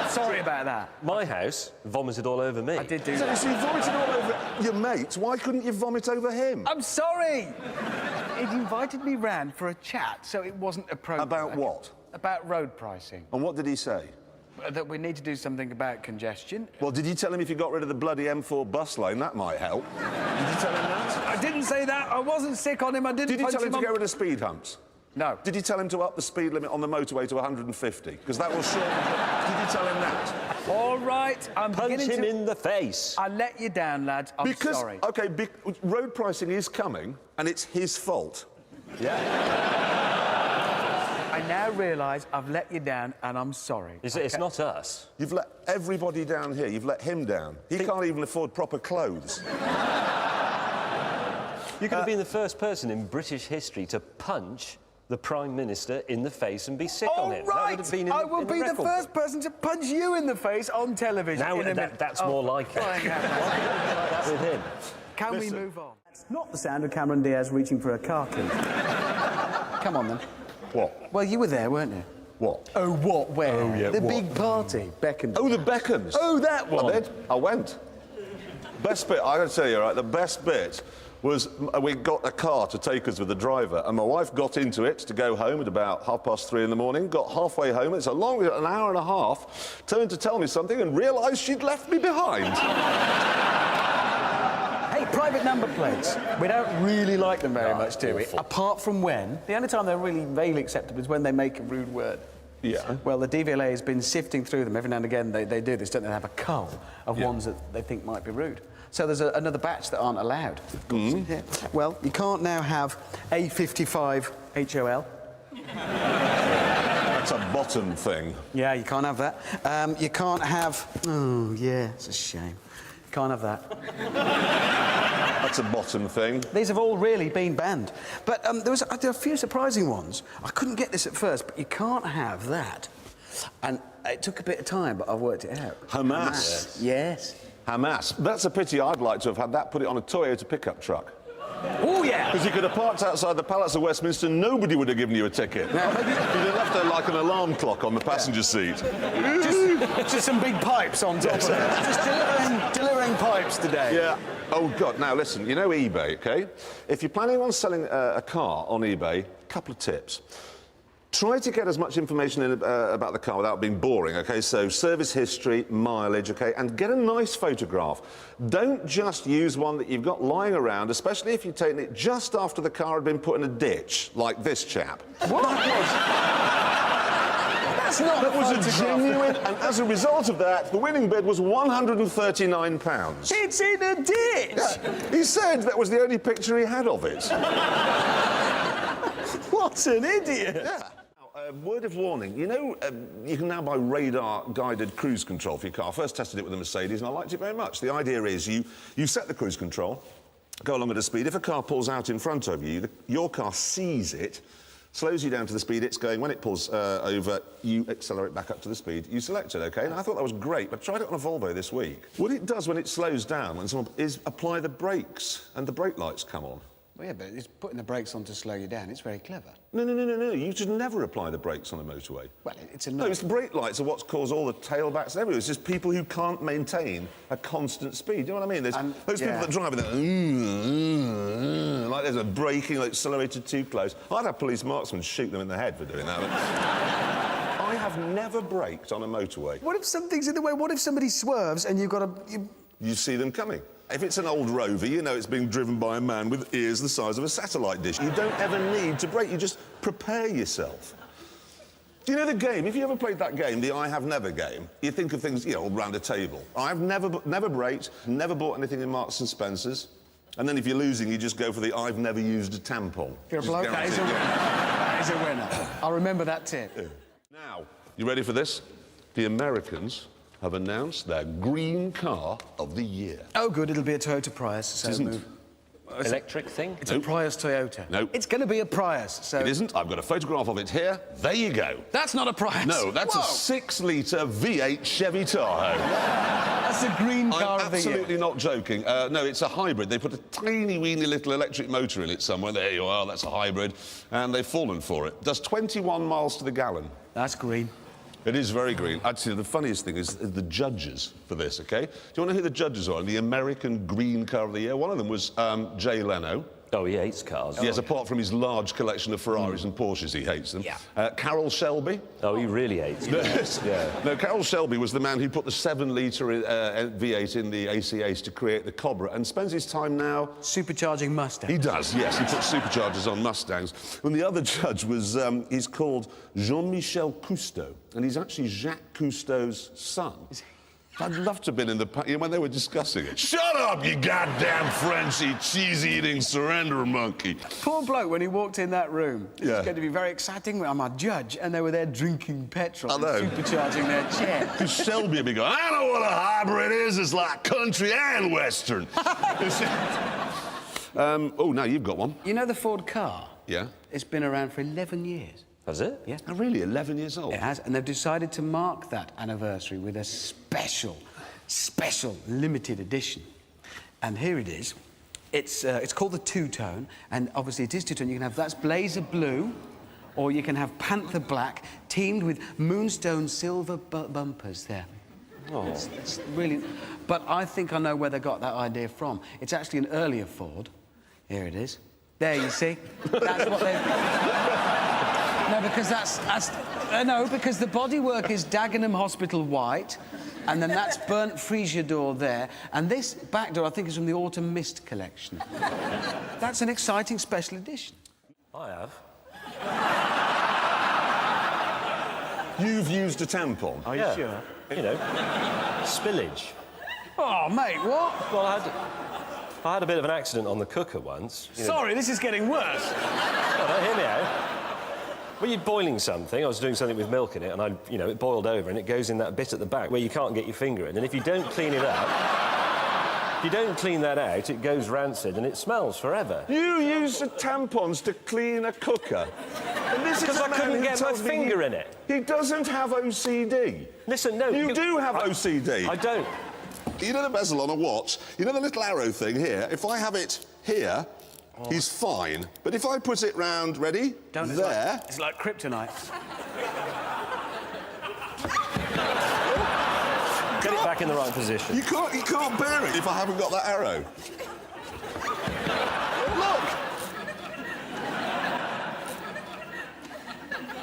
Sorry about that. My house vomited all over me. I did do So that. you vomited all over your mate. Why couldn't you vomit over him? I'm sorry! He'd invited me round for a chat, so it wasn't appropriate. About what? About road pricing. And what did he say? That we need to do something about congestion. Well, did you tell him if you got rid of the bloody M4 bus lane, that might help? Did you tell him that? I didn't say that. I wasn't sick on him. I didn't Did you punch tell him to on- get rid of speed humps? No. Did you tell him to up the speed limit on the motorway to 150? Because that will shorten... Did you tell him that? All right, I'm Punch beginning him to... in the face. I let you down, lads. I'm Because, sorry. OK, road pricing is coming, and it's his fault. I now realise I've let you down, and I'm sorry. It's not us. You've let everybody down here. You've let him down. He can't even afford proper clothes. You could have been the first person in British history to punch the Prime Minister in the face and be sick on All him. right, That would have been in, I will in be the record first book. person to punch you in the face on television. Now in a minute. that's more like it. flying out. Like that with him. Can Listen. we move on? It's not the sound of Cameron Diaz reaching for a car key. Come on, then. What? Well, you were there, weren't you? What? Oh, what? Where? Oh, yeah, the what? big party. Beckham. Oh, the Beckhams. Oh, that one. I did. I went. Best bit, I gotta tell you, right, the best bit was we got a car to take us with the driver, and my wife got into it to go home at about 3:30 in the morning, got halfway home, it's a long, an hour and a half, turned to tell me something and realised she'd left me behind. Hey, private number plates. We don't really like them very much, do we? awful. Apart from when? The only time they're really vaguely acceptable is when they make a rude word. Yeah. Well, the DVLA has been sifting through them. Every now and again they do this, don't they? They have a cull of ones that they think might be rude. So there's another batch that aren't allowed. Yeah. Well, you can't now have A55 HOL. That's a bottom thing. Yeah, you can't have that. You can't have... Oh, yeah, it's a shame. Can't have that. That's a bottom thing. These have all really been banned. But there were a few surprising ones. I couldn't get this at first, but you can't have that. And it took a bit of time, but I've worked it out. Hamas. Yes. Hamas. That's a pity. I'd like to have had that, put it on a Toyota pickup truck. Oh, yeah. Because you could have parked outside the Palace of Westminster, nobody would have given you a ticket. You'd have left there like an alarm clock on the passenger seat. Just some big pipes on top of it. Just delivering pipes today. Yeah. Oh, God. Now, listen, you know eBay, OK? If you're planning on selling a car on eBay, a couple of tips. Try to get as much information in, about the car without being boring, OK? So service history, mileage, OK? And get a nice photograph. Don't just use one that you've got lying around, especially if you've taken it just after the car had been put in a ditch, like this chap. What? That's not That was a photograph. genuine, and as a result of that, the winning bid was £139. It's in a ditch. Yeah. He said that was the only picture he had of it. What an idiot. Yeah. Word of warning, you know, you can now buy radar-guided cruise control for your car. I first tested it with a Mercedes and I liked it very much. The idea is you set the cruise control, go along at a speed. If a car pulls out in front of you, your car sees it, slows you down to the speed it's going. When it pulls over, you accelerate back up to the speed you selected, OK? And I thought that was great, but I tried it on a Volvo this week. What it does when it slows down, is apply the brakes, and the brake lights come on. Well, yeah, but it's putting the brakes on to slow you down. It's very clever. No. You should never apply the brakes on a motorway. Well, it's a No, it's the brake lights are what's caused all the tailbacks and everything. It's just people who can't maintain a constant speed. You know what I mean? There's those people that drive with like there's a braking, like accelerated too close. I'd have police marksmen shoot them in the head for doing that. But I have never braked on a motorway. What if something's in the way? What if somebody swerves and you've got to... You see them coming. If it's an old Rover, you know it's being driven by a man with ears the size of a satellite dish. You don't ever need to brake, you just prepare yourself. Do you know the game? If you ever played that game, the I Have Never game, you think of things, you know, around a table. I've never braked, never bought anything in Marks and Spencer's, and then if you're losing, you just go for the I've never used a tampon. If you're a bloke, that is a winner. That is a winner. I'll remember that tip. Yeah. Now, you ready for this? The Americans have announced their green car of the year. Oh, good, it'll be a Toyota Prius. So Isn't. Electric thing? It's a Prius Toyota. No. It's going to be a Prius, so... It isn't. I've got a photograph of it here. There you go. That's not a Prius. No, that's Whoa. a 6-litre V8 Chevy Tahoe. That's a green car I'm of the year. absolutely not joking. No, it's a hybrid. They put a tiny, weeny little electric motor in it somewhere. There you are, that's a hybrid. And they've fallen for it. Does 21 miles to the gallon. That's green. It is very green. Actually, the funniest thing is the judges for this, OK? Do you want to know who the judges are? The American Green Car of the Year. One of them was Jay Leno. Oh, he hates cars. Yes, apart from his large collection of Ferraris and Porsches, he hates them. Yeah. Carroll Shelby. Oh, he really hates cars. Yeah. No, Carroll Shelby was the man who put the 7-litre V8 in the AC8 to create the Cobra and spends his time now... Supercharging Mustang. He does, yes. He puts superchargers on Mustangs. And the other judge was, he's called Jean-Michel Cousteau, and he's actually Jacques Cousteau's son. I'd love to have been in the... when they were discussing it. Shut up, you goddamn Frenchy, cheese-eating surrender monkey. Poor bloke, when he walked in that room. This Yeah. is going to be very exciting. I'm a judge, and they were there drinking petrol I and know. supercharging their chair. Because Shelby would be going, I know what a hybrid is. It's like country and western. Oh, now you've got one. You know the Ford car? Yeah. It's been around for 11 years. Has it? Yeah. Oh, really? 11 years old? It has, and they've decided to mark that anniversary with a special limited edition. And here it is. It's called the two-tone, and obviously it is two-tone. You can have that's blazer blue, or you can have panther black, teamed with moonstone silver bumpers there. Oh. It's really... But I think I know where they got that idea from. It's actually an earlier Ford. Here it is. There, you see? That's what they... No, because no, because the bodywork is Dagenham Hospital white, and then that's burnt freesia door there, and this back door I think is from the Autumn Mist collection. That's an exciting special edition. I have. You've used a tampon? Are you sure? You know, spillage. Oh, mate, what? Well, I had a bit of an accident on the cooker once. Sorry, this is getting worse. Oh, no, hear me out. When you're boiling something, I was doing something with milk in it, and it boiled over, and it goes in that bit at the back where you can't get your finger in. And if you don't clean it up, if you don't clean that out, it goes rancid and it smells forever. You use the tampons to clean a cooker? And this is Because a I man couldn't who get my tells me finger in it. He doesn't have OCD. Listen, no... You do have I- OCD. I don't. You know the bezel on a watch? You know the little arrow thing here? If I have it here, he's fine. But if I put it round, ready? There... It's like kryptonite. Get it back in the right position. You can't bear it if I haven't got that arrow. Look!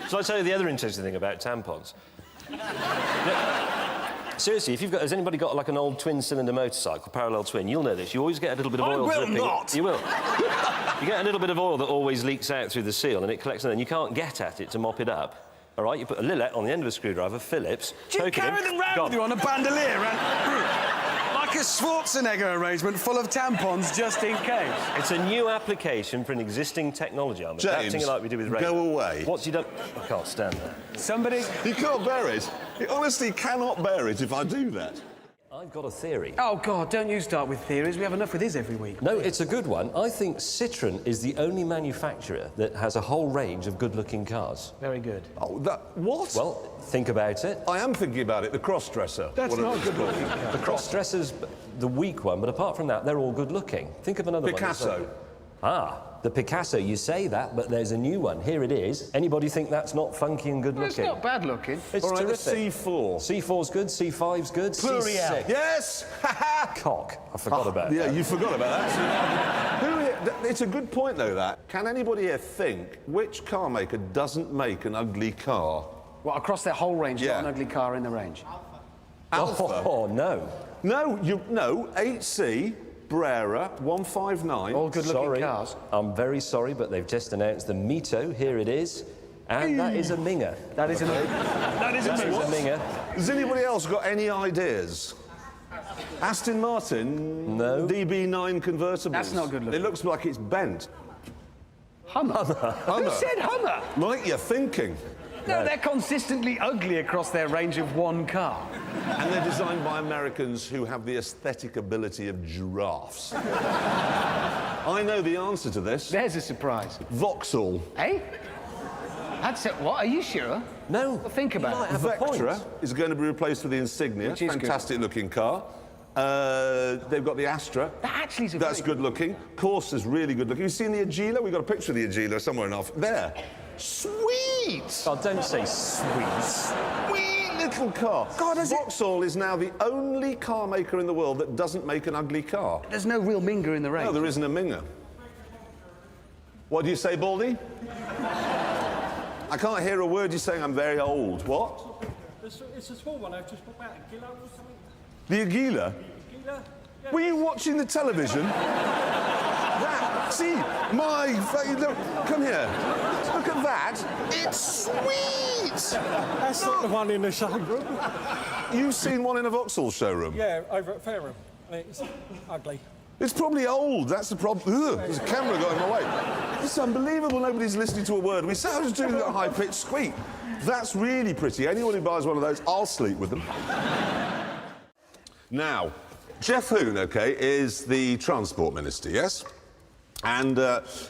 Shall I tell you the other interesting thing about tampons? Seriously, has anybody got like an old twin-cylinder motorcycle, parallel twin? You'll know this. You always get a little bit of oil dripping. not. You will. You get a little bit of oil that always leaks out through the seal, and it collects, and then you can't get at it to mop it up. All right, you put a lillet on the end of a screwdriver, Phillips. Do you poke it in, carry them round gone. with you on a bandolier? Like a Schwarzenegger arrangement full of tampons just in case. It's a new application for an existing technology. I'm adapting James, it like we do with radio. go away. What's he done? I can't stand that. Somebody... You can't bear it. You honestly cannot bear it if I do that. I've got a theory. Oh, God, don't you start with theories. We have enough with his every week. No, it's a good one. I think Citroën is the only manufacturer that has a whole range of good-looking cars. Very good. Oh, what? Well, think about it. I am thinking about it, the cross-dresser. That's Whatever not a it's good-looking called. car. The cross-dresser's the weak one, but apart from that, they're all good-looking. Think of another Picasso. one. The Picasso, you say that, but there's a new one. Here it is. Anybody think that's not funky and Well, good-looking? it's not bad looking. It's All right, the terrific. C4. C4's good, C5's good, C6. Yes! Ha-ha! Cock. I forgot about Yeah, that. you forgot about that. It's a good point, though, that. Can anybody here think which car maker doesn't make an ugly car? Well, across their whole range, Yeah. not an ugly car in the range. Alpha? Oh, no. No, 8C, Brera, 159. All good-looking Sorry. cars. I'm very sorry, but they've just announced the Mito. Here it is. And that is a minger. That is That is That is a minger. Has anybody else got any ideas? Aston Martin? No. DB9 convertibles. That's not good looking. It looks like it's bent. Hummer. Who said Hummer? Like you're thinking. No, they're consistently ugly across their range of one car. And they're designed by Americans who have the aesthetic ability of giraffes. I know the answer to this. There's a surprise. Vauxhall. Eh? That's it. What? Are you sure? No. Well, think about might it. have a point. Vectra is going to be replaced with the Insignia. Which is good. Fantastic-looking car. They've got the Astra. That actually is a That's very good-looking. Corsa's really good-looking. You've seen the Agila? We've got a picture of the Agila somewhere enough. There. Sweet! sweet. Oh, don't say sweet. Sweet little car. God, has it- Vauxhall is now the only car maker in the world that doesn't make an ugly car. There's no real minger in the range. No, there isn't a minger. What do you say, Baldy? I can't hear a word you're saying. I'm very old. What? It's a small one. I've just put back. A kilo or something. The Aguila? Kilo? Yeah. Were you watching the television? That, see, look, come here. Look at that. It's sweet. That's not the one in the showroom. You've seen one in a Vauxhall showroom? Yeah, over at Fairham. It's ugly. It's probably old, that's the problem. Ugh, there's a camera got in my way. It's unbelievable nobody's listening to a word we say. I was doing a high-pitched squeak. That's really pretty. Anyone who buys one of those, I'll sleep with them. Now, Jeff Hoon, OK, is the Transport Minister, yes? And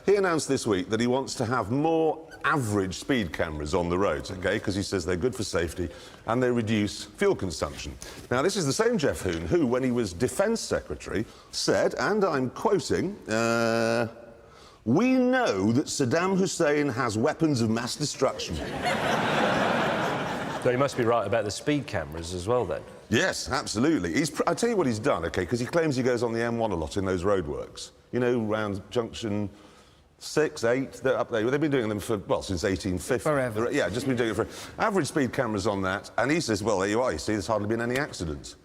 he announced this week that he wants to have more average speed cameras on the roads, OK, because he says they're good for safety and they reduce fuel consumption. Now, this is the same Jeff Hoon who, when he was Defence Secretary, said, and I'm quoting, "We know that Saddam Hussein has weapons of mass destruction." So he must be right about the speed cameras as well, then. Yes, absolutely. I'll tell you what he's done, OK, because he claims he goes on the M1 a lot in those roadworks. You know, round junction 6, 8, they're up there. They've been doing them for, well, since 1850. Forever. Yeah, just been doing it for... Average speed cameras on that, and he says, well, there you are, you see, there's hardly been any accidents.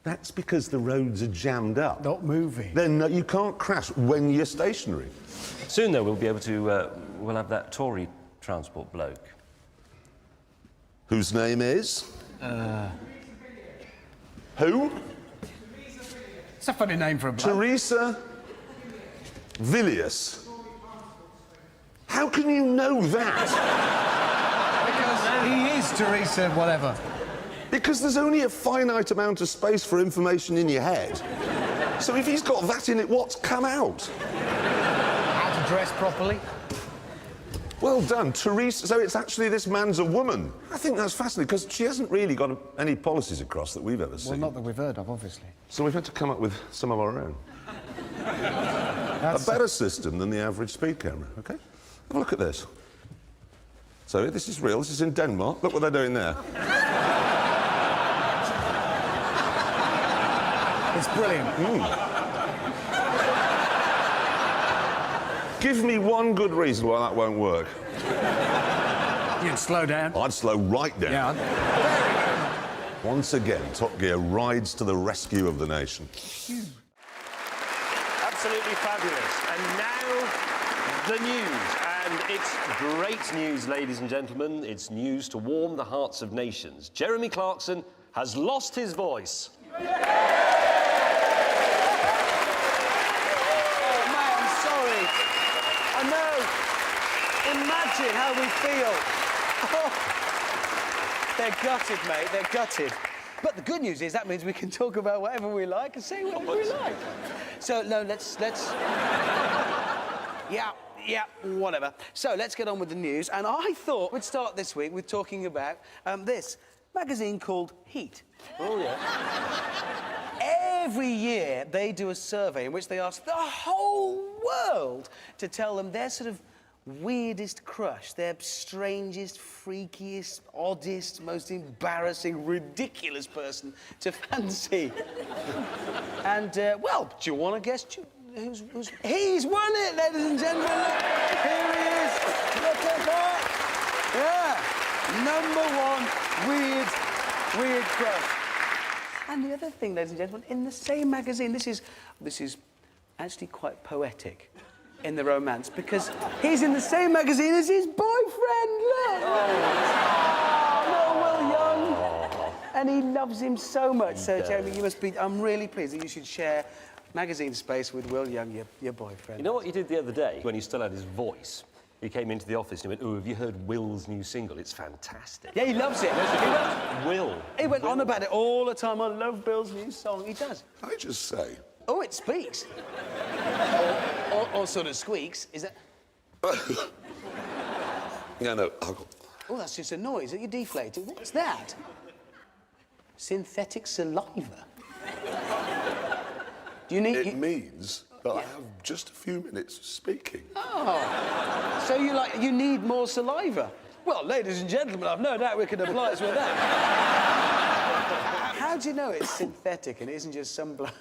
That's because the roads are jammed up. Not moving. Then you can't crash when you're stationary. Soon, though, we'll be able to... we'll have that Tory transport bloke. Whose name is? Who? It's a funny name for a bloke. Teresa Villiers. How can you know that? Because he is Teresa whatever. Because there's only a finite amount of space for information in your head. So if he's got that in it, what's come out? How to dress properly. Well done, Teresa. So it's actually this man's a woman. I think that's fascinating, because she hasn't really got any policies across that we've ever seen. Well, not that we've heard of, obviously. So we've had to come up with some of our own. A better system than the average speed camera, OK? Have a look at this. So this is real. This is in Denmark. Look what they're doing there. It's brilliant. Give me one good reason why that won't work. You'd slow down. I'd slow right down. Yeah. Once again, Top Gear rides to the rescue of the nation. Absolutely fabulous. And now, the news. And it's great news, ladies and gentlemen. It's news to warm the hearts of nations. Jeremy Clarkson has lost his voice. I know. Imagine how we feel. Oh. They're gutted, mate. They're gutted. But the good news is that means we can talk about whatever we like and say whatever we like. So, no, let's... Yeah, whatever. So, let's get on with the news. And I thought we'd start this week with talking about this magazine called Heat. Oh, yeah. Every year, they do a survey in which they ask the whole world to tell them their sort of weirdest crush, their strangest, freakiest, oddest, most embarrassing, ridiculous person to fancy. And, well, do you want to guess who's... He's won it, ladies and gentlemen. Look, here he is. Look at that. Yeah. #1 weird crush. And the other thing, ladies and gentlemen, in the same magazine, this is actually quite poetic in the romance, because he's in the same magazine as his boyfriend, look! Oh, Will Young. And he loves him so much. So, Jeremy, you must be... I'm really pleased that you should share magazine space with Will Young, your boyfriend. You know what you did the other day, when he still had his voice? He came into the office and he went, oh, have you heard Will's new single? It's fantastic. Yeah, he loves it. Will. He went on about it all the time. I love Bill's new song. He does. I just say... Oh, it speaks. or sort of squeaks. Is that... Yeah, no. Oh, that's just a noise that you deflated. What's that? Synthetic saliva. Do you need... It means that I have just a few minutes speaking. Oh. So you need more saliva? Well, ladies and gentlemen, I've no doubt we can oblige with that. How do you know it's synthetic and it isn't just some bloke?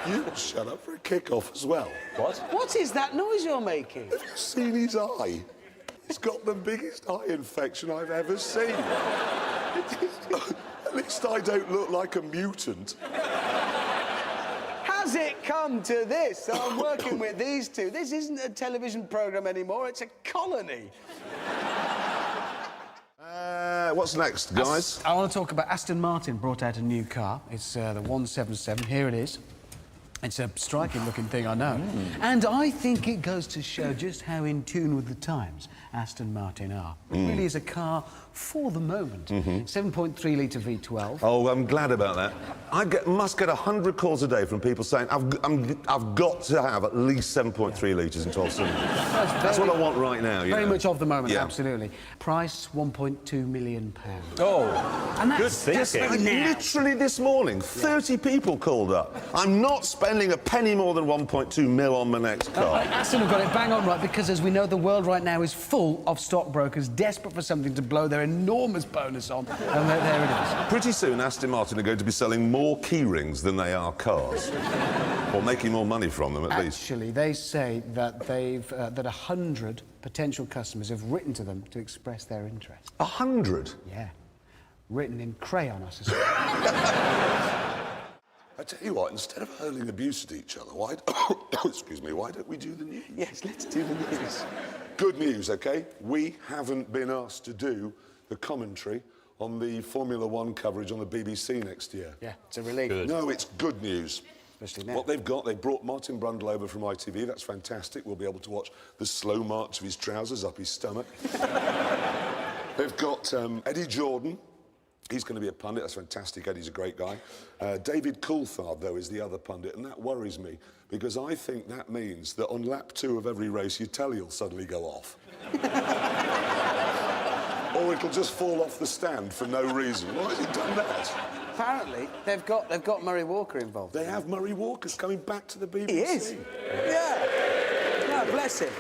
You shut up for a kick-off as well. What? What is that noise you're making? Have you seen his eye? He's got the biggest eye infection I've ever seen. At least I don't look like a mutant. Has it come to this? I'm working with these two. This isn't a television programme anymore, it's a colony. What's next, guys? I want to talk about Aston Martin brought out a new car. It's the 177. Here it is. It's a striking-looking thing, I know. And I think it goes to show just how in tune with the times Aston Martin are. It really is a car for the moment. 7.3-litre V12. Oh, I'm glad about that. Must get 100 calls a day from people saying, I've got to have at least 7.3 litres and 12 cylinders. That's what I want right now, you Very know. much of the moment, Yeah. absolutely. Price, £1.2 million. Oh, And good that's just thinking. now. Literally this morning, 30 people called up. I'm not spending a penny more than 1.2 mil on my next car. Aston have got it bang on right because, as we know, the world right now is full of stockbrokers desperate for something to blow their enormous bonus on. And there it is. Pretty soon, Aston Martin are going to be selling more key rings than they are cars. Or making more money from them, at least. Actually, they say that that 100 potential customers have written to them to express their interest. 100? Yeah. Written in crayon, I suspect. I tell you what, instead of hurling abuse at each other, excuse me, why don't we do the news? Yes, let's do the news. Good news, OK? We haven't been asked to do the commentary on the Formula One coverage on the BBC next year. Yeah, it's a relief. Good. No, it's good news. Especially now. What they've got, they brought Martin Brundle over from ITV. That's fantastic. We'll be able to watch the slow march of his trousers up his stomach. They've got Eddie Jordan. He's going to be a pundit. That's fantastic. Eddie's a great guy. David Coulthard, though, is the other pundit, and that worries me because I think that means that on lap 2 of every race, your telly will suddenly go off. Or it'll just fall off the stand for no reason. Why has he done that? Apparently, they've got Murray Walker involved. They have Murray Walker's coming back to the BBC. He is? Yeah. No, bless him.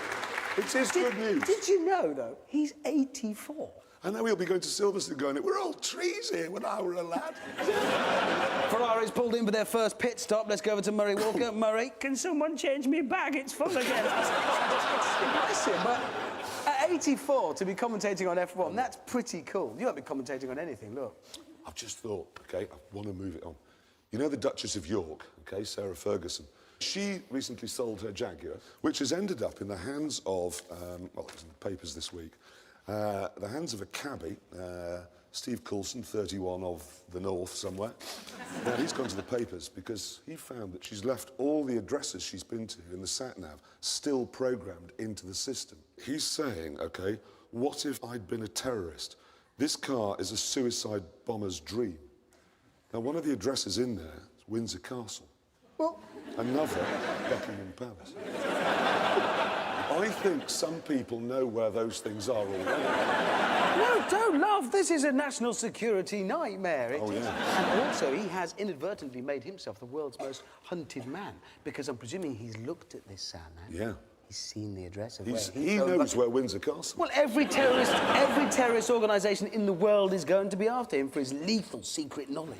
It is good news. Did you know, though, he's 84? I know he'll be going to Silverstone going, we're all trees here when I were a lad. Ferrari's pulled in for their first pit stop. Let's go over to Murray Walker. Murray, can someone change me bag? It's full again. Bless him, but at 84, to be commentating on F1, that's pretty cool. You won't be commentating on anything, look. I've just thought, OK, I want to move it on. You know the Duchess of York, OK, Sarah Ferguson? She recently sold her Jaguar, which has ended up in the hands of, well, it was in the papers this week, the hands of a cabbie, Steve Coulson, 31 of the north somewhere. Now, he's gone to the papers because he found that she's left all the addresses she's been to in the sat-nav still programmed into the system. He's saying, OK, what if I'd been a terrorist? This car is a suicide bomber's dream. Now, one of the addresses in there is Windsor Castle. Well, Another, Buckingham Palace. I think some people know where those things are already. no, don't laugh. This is a national security nightmare. It Oh, is. yeah. And also, he has inadvertently made himself the world's most hunted man, because I'm presuming he's looked at this sat-nav. Yeah. He's seen the address of He where knows where Windsor Castle. Well, every terrorist organisation in the world is going to be after him for his lethal secret knowledge.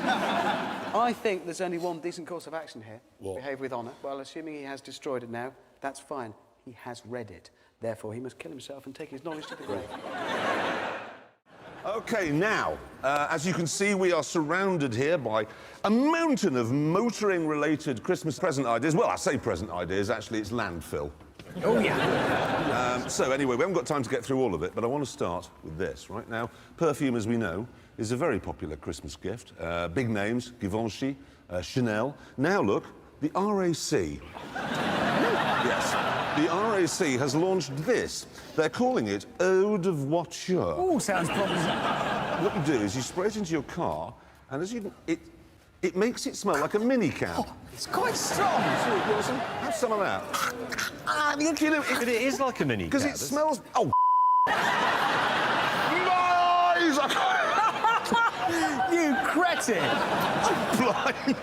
I think there's only one decent course of action here. What? Behave with honour. Well, assuming he has destroyed it now, that's fine. He has read it. Therefore, he must kill himself and take his knowledge to the grave. OK, now, as you can see, we are surrounded here by a mountain of motoring-related Christmas present ideas. Well, I say present ideas, actually, it's landfill. Oh, yeah. So, anyway, we haven't got time to get through all of it, but I want to start with this, right? Now, perfume, as we know, is a very popular Christmas gift. Big names, Givenchy, Chanel. Now, look, the RAC. Yes. The RAC has launched this. They're calling it Eau de Voiture. Oh, sounds promising. What you do is you spray it into your car, and as you... It makes it smell like a minicab. Oh, it's quite strong. Wilson, have some of that. You know, But it is like a mini because cab. it smells... Oh, Nice! You cretin! I'm blind.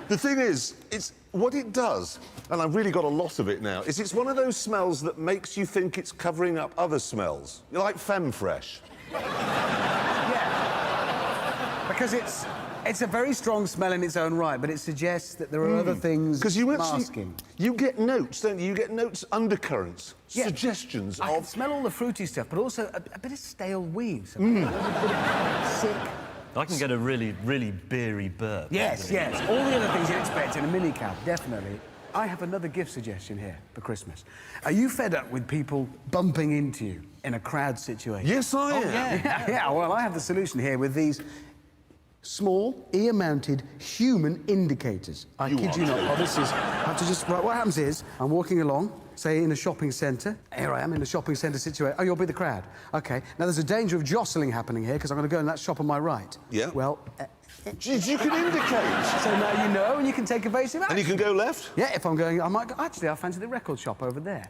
The thing is, it's what it does, and I've really got a lot of it now, is it's one of those smells that makes you think it's covering up other smells. You like Femme Fresh. Yeah. Because it's a very strong smell in its own right, but it suggests that there are other things masking. You get notes, don't you? You get notes, undercurrents, suggestions I of... can smell all the fruity stuff, but also a bit of stale weed. Sick. I can get a really, really beery burp. Yes, yes. All the other things you'd expect in a minicab, definitely. I have another gift suggestion here for Christmas. Are you fed up with people bumping into you in a crowd situation? Yes, I am. Yeah, well, I have the solution here with these small, ear-mounted human indicators. I kid you not. Oh, this is... I have to just... Right, what happens is, I'm walking along, say, in a shopping centre. Here I am in a shopping centre situation. Oh, you'll be the crowd. OK. Now, there's a danger of jostling happening here, because I'm going to go in that shop on my right. Yeah. Well... Jeez, you can indicate. So now you know, and you can take evasive action. And you can go left? Yeah, if I'm going... I might go... Actually, I fancy the record shop over there.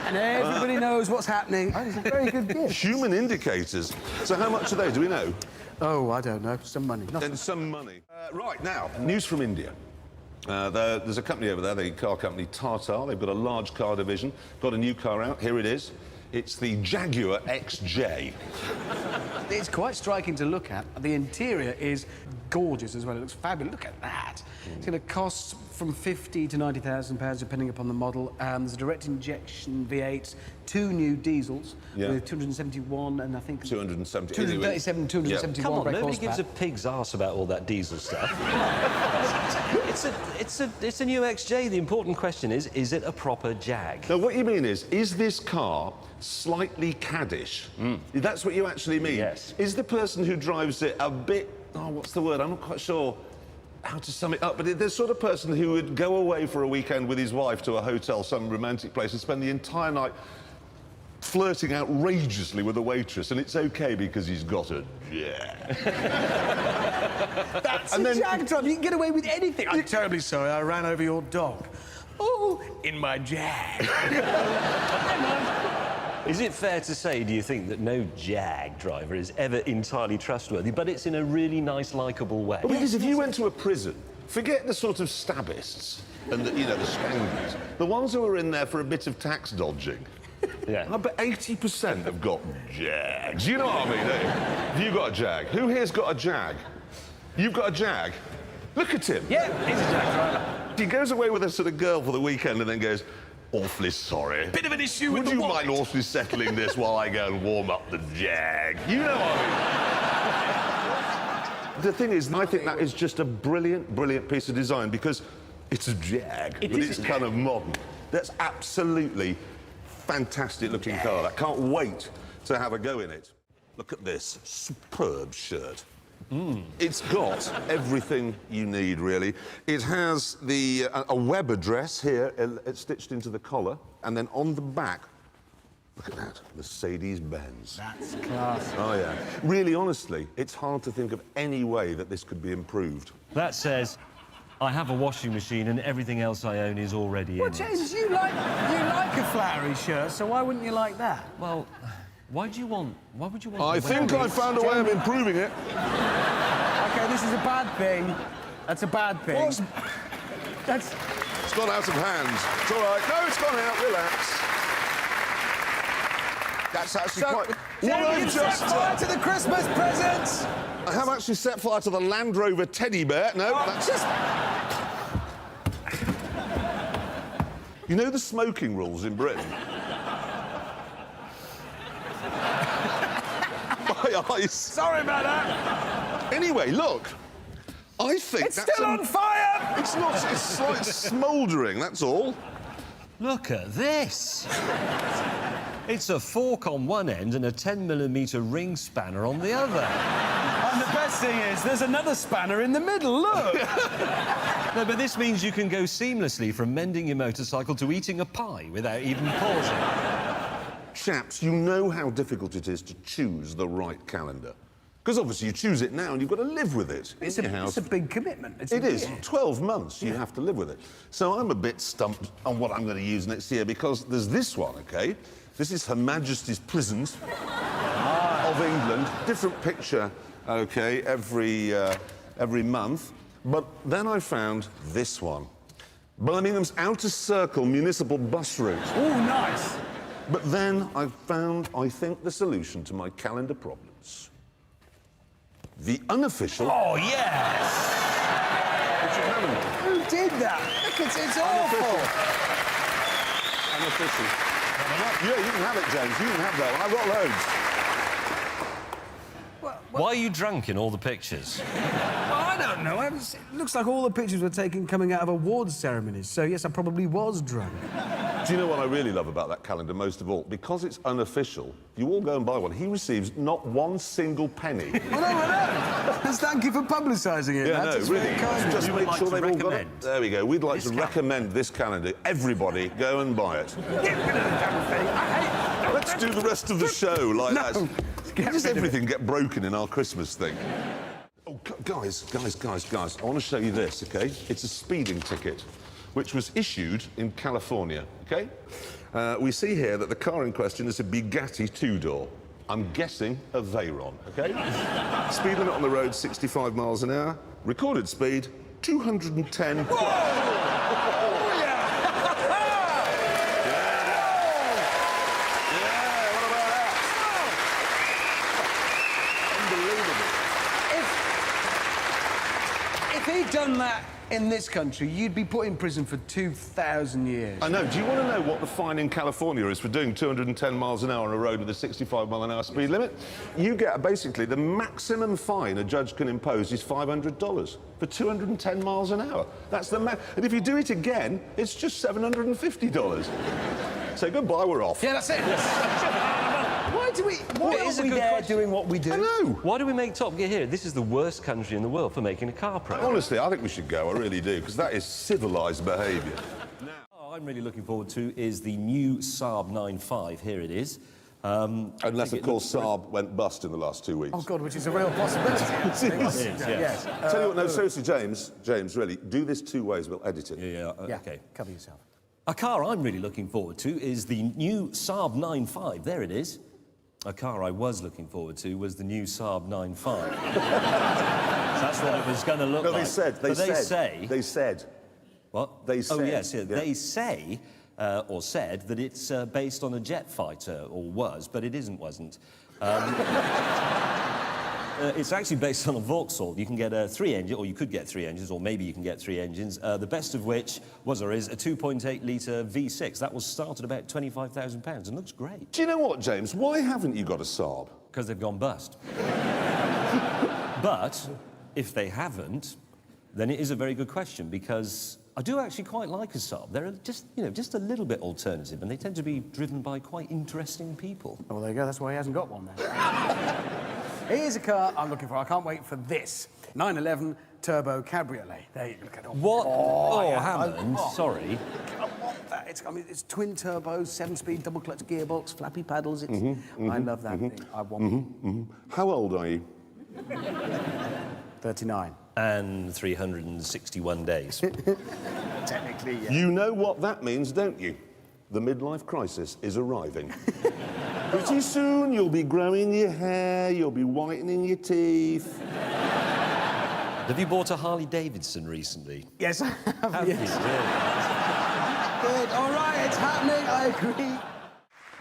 And everybody knows what's happening. Oh, it's a very good gift. Human indicators. So how much are they, do we know? Oh, I don't know. Some money. Nothing. Then some money. Right, now, news from India. There's a company over there, the car company Tata. They've got a large car division, got a new car out. Here it is. It's the Jaguar XJ. It's quite striking to look at. The interior is gorgeous as well. It looks fabulous. Look at that. It's going to cost from £50,000 to £90,000, depending upon the model. There's a direct injection V8, 2 new diesels with 271 and I think 270. 237, 271 Come on, brake nobody horsepower. gives a pig's arse about all that diesel stuff. it's a new XJ. The important question is it a proper Jag? Now, what you mean is this car slightly caddish? That's what you actually mean? Yes. Is the person who drives it a bit... Oh, what's the word? I'm not quite sure how to sum it up, but the sort of person who would go away for a weekend with his wife to a hotel, some romantic place, and spend the entire night flirting outrageously with a waitress, and it's OK because he's got a Jag. That's a Jag drive. You can get away with anything. I'm terribly sorry, I ran over your dog. Oh, in my Jag. Is it fair to say, do you think, that no Jag driver is ever entirely trustworthy, but it's in a really nice, likeable way? Well, because if you went to a prison, forget the sort of stabbists and the scoundrels, the ones who are in there for a bit of tax dodging. Yeah. I bet 80% have got Jags. You know what I mean, don't you? Have you got a Jag? Who here's got a Jag? You've got a Jag? Look at him. Yeah, he's a Jag driver. He goes away with a sort of girl for the weekend and then goes, awfully sorry. Bit of an issue with Would the you wallet. mind awfully settling this while I go and warm up the Jag? You know what I mean? The thing is, I think that is just a brilliant, brilliant piece of design because it's a Jag, but it's kind of modern. That's absolutely fantastic-looking car. I can't wait to have a go in it. Look at this superb shirt. It's got everything you need, really. It has a web address here, it's stitched into the collar, and then on the back, look at that, Mercedes-Benz. That's class. Oh, yeah. Really, honestly, it's hard to think of any way that this could be improved. That says, I have a washing machine and everything else I own is already Well, in James, you like a flowery shirt, so why wouldn't you like that? Well, why would you want... I think I found a way of improving it. OK, this is a bad thing. That's a bad thing. What's... That's... It's gone out of hand. It's all right. No, it's gone out. Relax. That's actually quite... James, set fire to the Christmas presents! I have actually set fire to the Land Rover teddy bear. No, that's... Just... You know the smoking rules in Britain? My eyes. Sorry about that. Anyway, look. I think It's that's still on fire! It's not. It's like smouldering, that's all. Look at this! It's a fork on one end and a 10mm ring spanner on the other. And the best thing is, there's another spanner in the middle, look! No, but this means you can go seamlessly from mending your motorcycle to eating a pie without even pausing. Chaps, you know how difficult it is to choose the right calendar. Because obviously you choose it now and you've got to live with it. It's in your house. a big commitment. It is. 12 months you have to live with it. So I'm a bit stumped on what I'm going to use next year because there's this one, OK? This is Her Majesty's Prisons of England. Different picture, OK, every every month. But then I found this one. Birmingham's Outer Circle Municipal Bus Route. Oh, nice. But then I found, I think, the solution to my calendar problems. The unofficial... Oh, yes! Richard Hammond. Who did that? Look, it's awful. Unofficial. Yeah, you can have it, James. You can have that one. I've got loads. Why are you drunk in all the pictures? Well, I don't know. It looks like all the pictures were taken coming out of awards ceremonies, so yes, I probably was drunk. Do you know what I really love about that calendar most of all? Because it's unofficial, you all go and buy one. He receives not one single penny. I know. Thank you for publicising it. Yeah, That's no, very really. kind of Just you. would make like sure to they've all got it. recommend There we go. We'd like this to calendar. recommend this calendar. Everybody, go and buy it. Get rid of the damn thing. I hate it. Let's do the rest of the show like that. Get Does rid of everything get broken in our Christmas thing? Oh, guys, I want to show you this, OK? It's a speeding ticket, which was issued in California, OK? We see here that the car in question is a Bugatti two-door. I'm guessing a Veyron, OK? Speed limit on the road, 65 miles an hour. Recorded speed, 210. If he'd done that in this country, you'd be put in prison for 2,000 years. I know. Do you want to know what the fine in California is for doing 210 miles an hour on a road with a 65 mile an hour speed limit? You get basically the maximum fine a judge can impose is $500 for 210 miles an hour. That's the and if you do it again, it's just $750. So goodbye, we're off. Yeah, that's it. Why It is are a we good there question. doing what we do? I know. Why do we make Top Gear here? This is the worst country in the world for making a car program. Honestly, I think we should go. I really do, because that is civilised behaviour. What I'm really looking forward to is the new Saab 9.5. Here it is. Unless, of course, Saab went bust in the last 2 weeks. Oh, God, which is a real possibility. Yes. Tell you what, no, seriously, James, really, do this 2 ways. We'll edit it. Yeah, Yeah, okay. cover yourself. A car I'm really looking forward to is the new Saab 9.5. There it is. A car I was looking forward to was the new Saab 9.5. That's what it was going to look No, like. they said. But They said. What? They Oh, said, yes, yeah. yeah. They say, or said, that it's based on a jet fighter, or was, but it wasn't. It's actually based on a Vauxhall. You can get a 3-engine, or you could get 3 engines, or maybe you can get 3 engines, the best of which was or is a 2.8-litre V6. That was started about £25,000 and looks great. Do you know what, James? Why haven't you got a Saab? Because they've gone bust. But if they haven't, then it is a very good question, because I do actually quite like a Saab. They're just, just a little bit alternative, and they tend to be driven by quite interesting people. Oh, well, there you go. That's why he hasn't got one then. Here's a car I'm looking for. I can't wait for this. 911 Turbo Cabriolet. There you look at it. What? yeah. Hammond, sorry. I want that. It's twin turbo, 7-speed, double clutch gearbox, flappy paddles. It's, I love that thing. I want How old are you? 39. And 361 days. Technically, yeah. You know what that means, don't you? The midlife crisis is arriving. Pretty soon you'll be growing your hair, you'll be whitening your teeth. Have you bought a Harley Davidson recently? Yes, I have. Have Yes. you? Really? Good. All right, it's happening. I agree.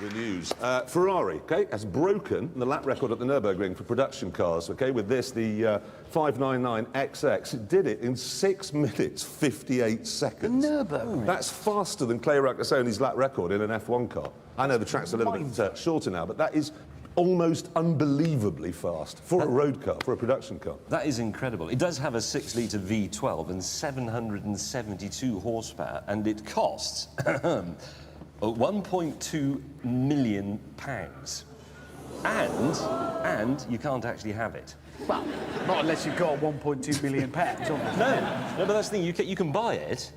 The news. Ferrari, OK, has broken the lap record at the Nürburgring for production cars, OK, with this, the 599XX. It did it in 6 minutes, 58 seconds. Nürburgring? That's faster than Clay Regazzoni's lap record in an F1 car. I know the track's a little bit shorter now, but that is almost unbelievably fast for a road car, for a production car. That is incredible. It does have a 6-litre V12 and 772 horsepower, and it costs £1.2 million. And you can't actually have it. Well, not unless you've got 1.2 million pounds, obviously. No, but that's the thing. You can buy it,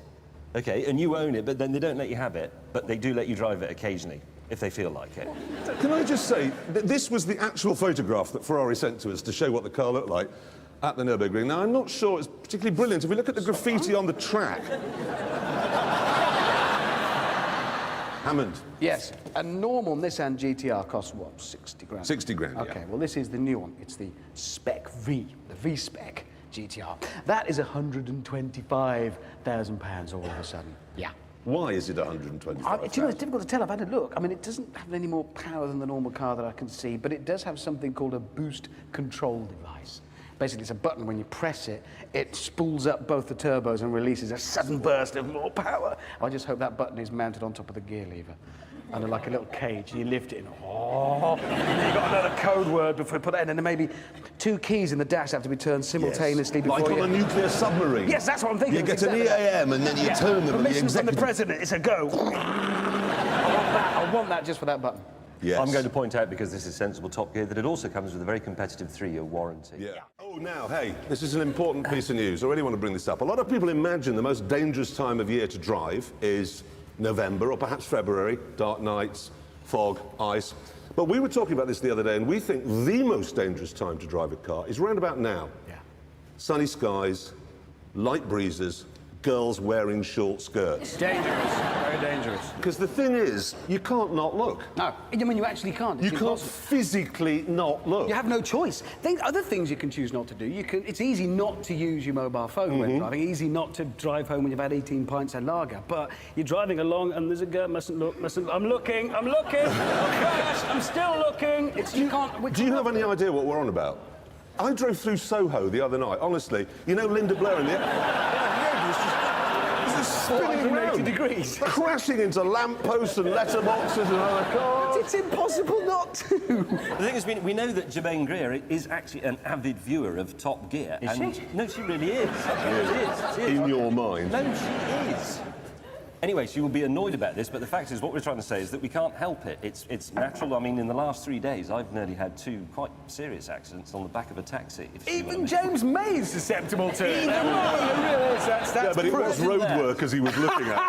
okay, and you own it, but then they don't let you have it, but they do let you drive it occasionally, if they feel like it. Can I just say, this was the actual photograph that Ferrari sent to us to show what the car looked like at the Nürburgring. Now, I'm not sure it's particularly brilliant. If we look at the graffiti on the track... Hammond. Yes. A normal Nissan GTR costs what? 60 grand. 60 grand, yeah. Okay. Well, this is the new one. It's the Spec V, the V Spec GTR. That is £125,000 all of a sudden. Yeah. Why is it 125? Do you know, it's difficult to tell. I've had a look. I mean, it doesn't have any more power than the normal car that I can see, but it does have something called a boost control device. Basically, it's a button. When you press it, it spools up both the turbos and releases a sudden burst of more power. I just hope that button is mounted on top of the gear lever, under like a little cage, and you lift it, and and then you've got another code word before you put it in, and then maybe 2 keys in the dash have to be turned simultaneously before like you... on a nuclear submarine. Yes, that's what I'm thinking. You get Exactly an EAM and then you turn them and the Permission from the executive... president, it's a go. I want that just for that button. Yes. I'm going to point out, because this is sensible Top Gear, that it also comes with a very competitive 3-year warranty. Yeah. Oh, now, hey, this is an important piece of news. I really want to bring this up. A lot of people imagine the most dangerous time of year to drive is November or perhaps February, dark nights, fog, ice. But we were talking about this the other day, and we think the most dangerous time to drive a car is round about now. Yeah. Sunny skies, light breezes, girls wearing short skirts. Dangerous, very dangerous. Because the thing is, you can't not look. No, I mean, you actually can't. It's You can't impossible. physically not look. You have no choice. Other things you can choose not to do. It's easy not to use your mobile phone when driving. Easy not to drive home when you've had 18 pints of lager. But you're driving along and there's a girl. Mustn't look. I'm looking. I'm crashed. I'm still looking. You can't. Do you have any idea what we're on about? I drove through Soho the other night, honestly. You know Linda Blair in the... spinning around, 480 degrees. crashing into lampposts and letterboxes and other cars. It's impossible not to. The thing is, we know that Jemaine Greer is actually an avid viewer of Top Gear. Is she? No, she really is. She is. In your mind. No, she is. Anyway, she will be annoyed about this, but the fact is, what we're trying to say is that we can't help it. It's natural. I mean, in the last 3 days, I've nearly had 2 quite serious accidents on the back of a taxi. if you see what I Even mean. James May's susceptible to it. That's Yeah, but it proof. was road work as he was looking at.